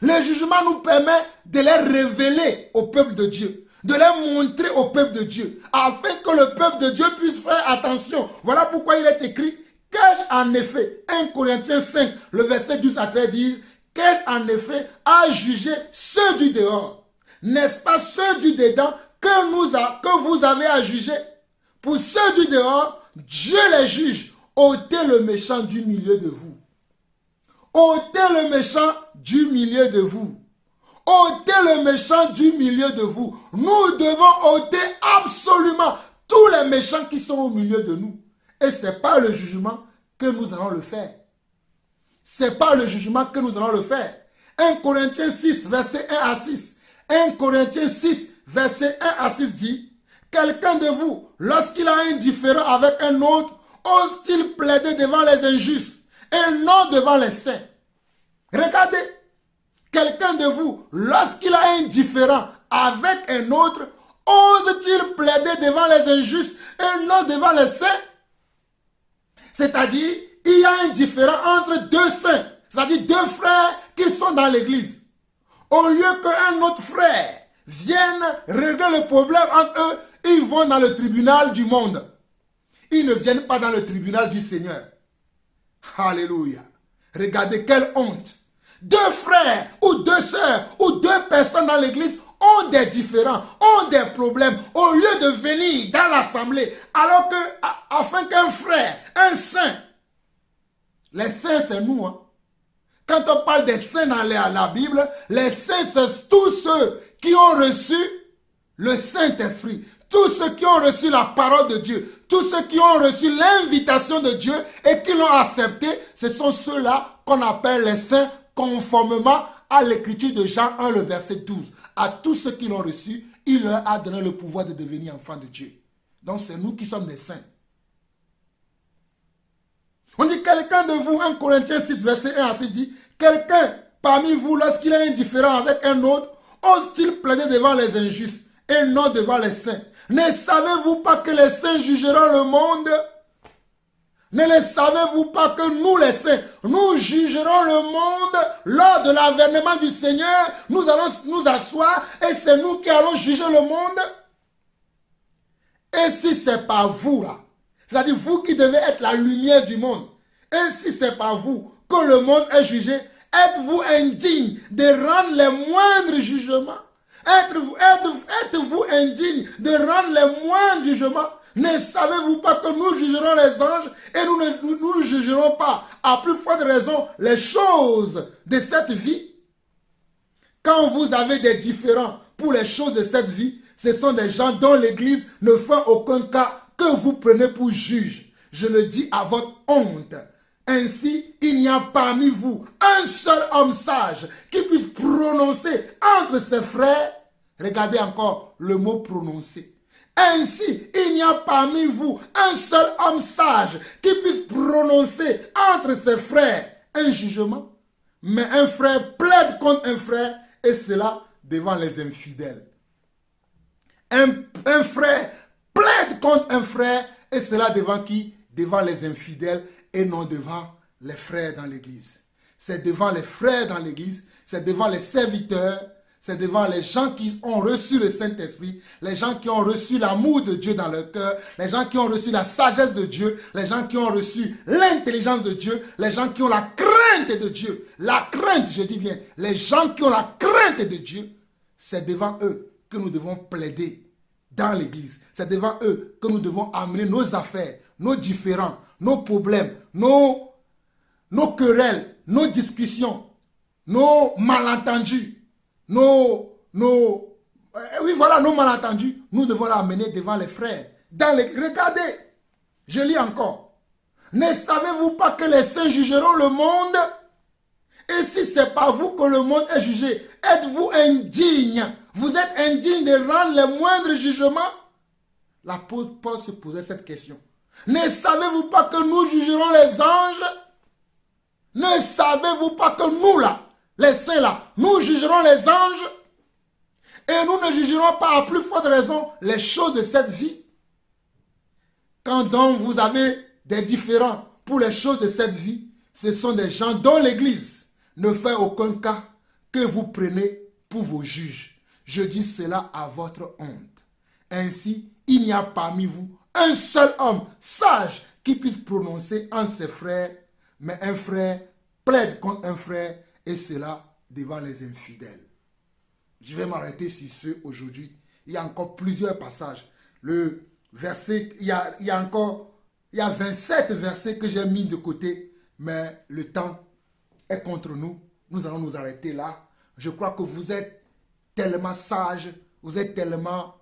Le jugement nous permet de les révéler au peuple de Dieu, de les montrer au peuple de Dieu, afin que le peuple de Dieu puisse faire attention. Voilà pourquoi il est écrit, qu'en effet, 1 Corinthiens 5, le verset 12 à 13 dit, qu'en effet a jugé ceux du dehors? N'est-ce pas ceux du dedans que vous avez à juger? Pour ceux du dehors, Dieu les juge. Ôtez le méchant du milieu de vous. Ôtez le méchant du milieu de vous. Ôtez le méchant du milieu de vous. Nous devons ôter absolument tous les méchants qui sont au milieu de nous. Et ce n'est pas le jugement que nous allons le faire. Ce n'est pas le jugement que nous allons le faire. 1 Corinthiens 6, verset 1 à 6. 1 Corinthiens 6, verset 1 à 6 dit, quelqu'un de vous, lorsqu'il a un différend avec un autre, ose-t-il plaider devant les injustes et non devant les saints? Regardez, quelqu'un de vous, lorsqu'il a un différend avec un autre, ose-t-il plaider devant les injustes et non devant les saints? C'est-à-dire, il y a un différend entre deux saints, c'est-à-dire deux frères qui sont dans l'église. Au lieu qu'un autre frère vienne régler le problème entre eux, ils vont dans le tribunal du monde. Ils ne viennent pas dans le tribunal du Seigneur. Alléluia. Regardez quelle honte. Deux frères ou deux sœurs ou deux personnes dans l'église ont des différends, ont des problèmes. Au lieu de venir dans l'assemblée, alors que, afin qu'un frère, un saint, les saints c'est nous, hein. Quand on parle des saints dans la Bible, les saints, c'est tous ceux qui ont reçu le Saint-Esprit, tous ceux qui ont reçu la parole de Dieu, tous ceux qui ont reçu l'invitation de Dieu et qui l'ont accepté, ce sont ceux-là qu'on appelle les saints conformément à l'écriture de Jean 1, le verset 12. À tous ceux qui l'ont reçu, il leur a donné le pouvoir de devenir enfants de Dieu. Donc c'est nous qui sommes des saints. On dit quelqu'un de vous, 1 Corinthiens 6, verset 1 à 6 dit, quelqu'un parmi vous, lorsqu'il a un différend avec un autre, ose-t-il plaider devant les injustes et non devant les saints? Ne savez-vous pas que les saints jugeront le monde? Ne le savez-vous pas que nous les saints, nous jugerons le monde lors de l'avènement du Seigneur? Nous allons nous asseoir et c'est nous qui allons juger le monde? Et si ce n'est pas vous là, c'est-à-dire vous qui devez être la lumière du monde, et si ce n'est pas vous que le monde est jugé, êtes-vous indigne de rendre les moindres jugements? Êtes-vous indigne de rendre les moindres jugements? Ne savez-vous pas que nous jugerons les anges et nous ne jugerons pas, à plus forte raison, les choses de cette vie? Quand vous avez des différends pour les choses de cette vie, ce sont des gens dont l'Église ne fait aucun cas que vous prenez pour juge. Je le dis à votre honte. Ainsi, il n'y a parmi vous un seul homme sage qui puisse prononcer entre ses frères. Regardez encore le mot prononcer. Ainsi, il n'y a parmi vous un seul homme sage qui puisse prononcer entre ses frères un jugement. Mais un frère plaide contre un frère et cela devant les infidèles. Un frère plaide contre un frère et cela devant qui? Devant les infidèles et non devant les frères dans l'église. C'est devant les frères dans l'église, c'est devant les serviteurs, c'est devant les gens qui ont reçu le Saint-Esprit, les gens qui ont reçu l'amour de Dieu dans leur cœur, les gens qui ont reçu la sagesse de Dieu, les gens qui ont reçu l'intelligence de Dieu, les gens qui ont la crainte de Dieu. La crainte, je dis bien, les gens qui ont la crainte de Dieu, c'est devant eux que nous devons plaider dans l'église. C'est devant eux que nous devons amener nos affaires, nos différends, nos problèmes, nos querelles, nos discussions, nos malentendus, nos malentendus, nous devons l'amener devant les frères. Regardez, je lis encore. Ne savez-vous pas que les saints jugeront le monde? Et si ce n'est pas vous que le monde est jugé, êtes-vous indigne? Vous êtes indigne de rendre les moindres jugements? L'apôtre Paul se posait cette question. Ne savez-vous pas que nous jugerons les anges? Ne savez-vous pas que nous là, les saints là, nous jugerons les anges? Et nous ne jugerons pas à plus forte raison les choses de cette vie? Quand donc vous avez des différends pour les choses de cette vie, ce sont des gens dont l'Église ne fait aucun cas que vous prenez pour vos juges. Je dis cela à votre honte. Ainsi, il n'y a parmi vous un seul homme sage qui puisse prononcer entre ses frères, mais un frère plaide contre un frère et cela devant les infidèles. Je vais m'arrêter sur ce aujourd'hui. Il y a encore plusieurs passages. Le verset, il y a 27 versets que j'ai mis de côté, mais le temps est contre nous. Nous allons nous arrêter là. Je crois que vous êtes tellement sages, vous êtes tellement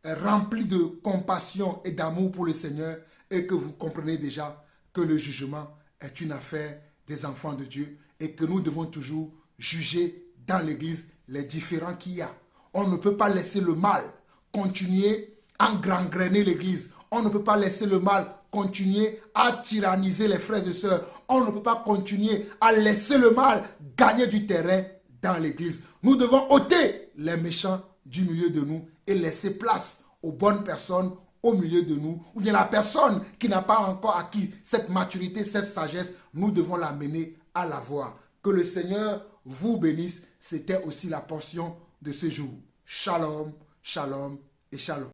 remplis de compassion et d'amour pour le Seigneur et que vous comprenez déjà que le jugement est une affaire des enfants de Dieu et que nous devons toujours juger dans l'église les différends qu'il y a. On ne peut pas laisser le mal continuer à gangréner l'église. On ne peut pas laisser le mal continuer à tyranniser les frères et sœurs. On ne peut pas continuer à laisser le mal gagner du terrain dans l'église. Nous devons ôter les méchants du milieu de nous et laisser place aux bonnes personnes au milieu de nous. Ou bien la personne qui n'a pas encore acquis cette maturité, cette sagesse, nous devons l'amener à l'avoir. Que le Seigneur vous bénisse. C'était aussi la portion de ce jour. Shalom, shalom et shalom.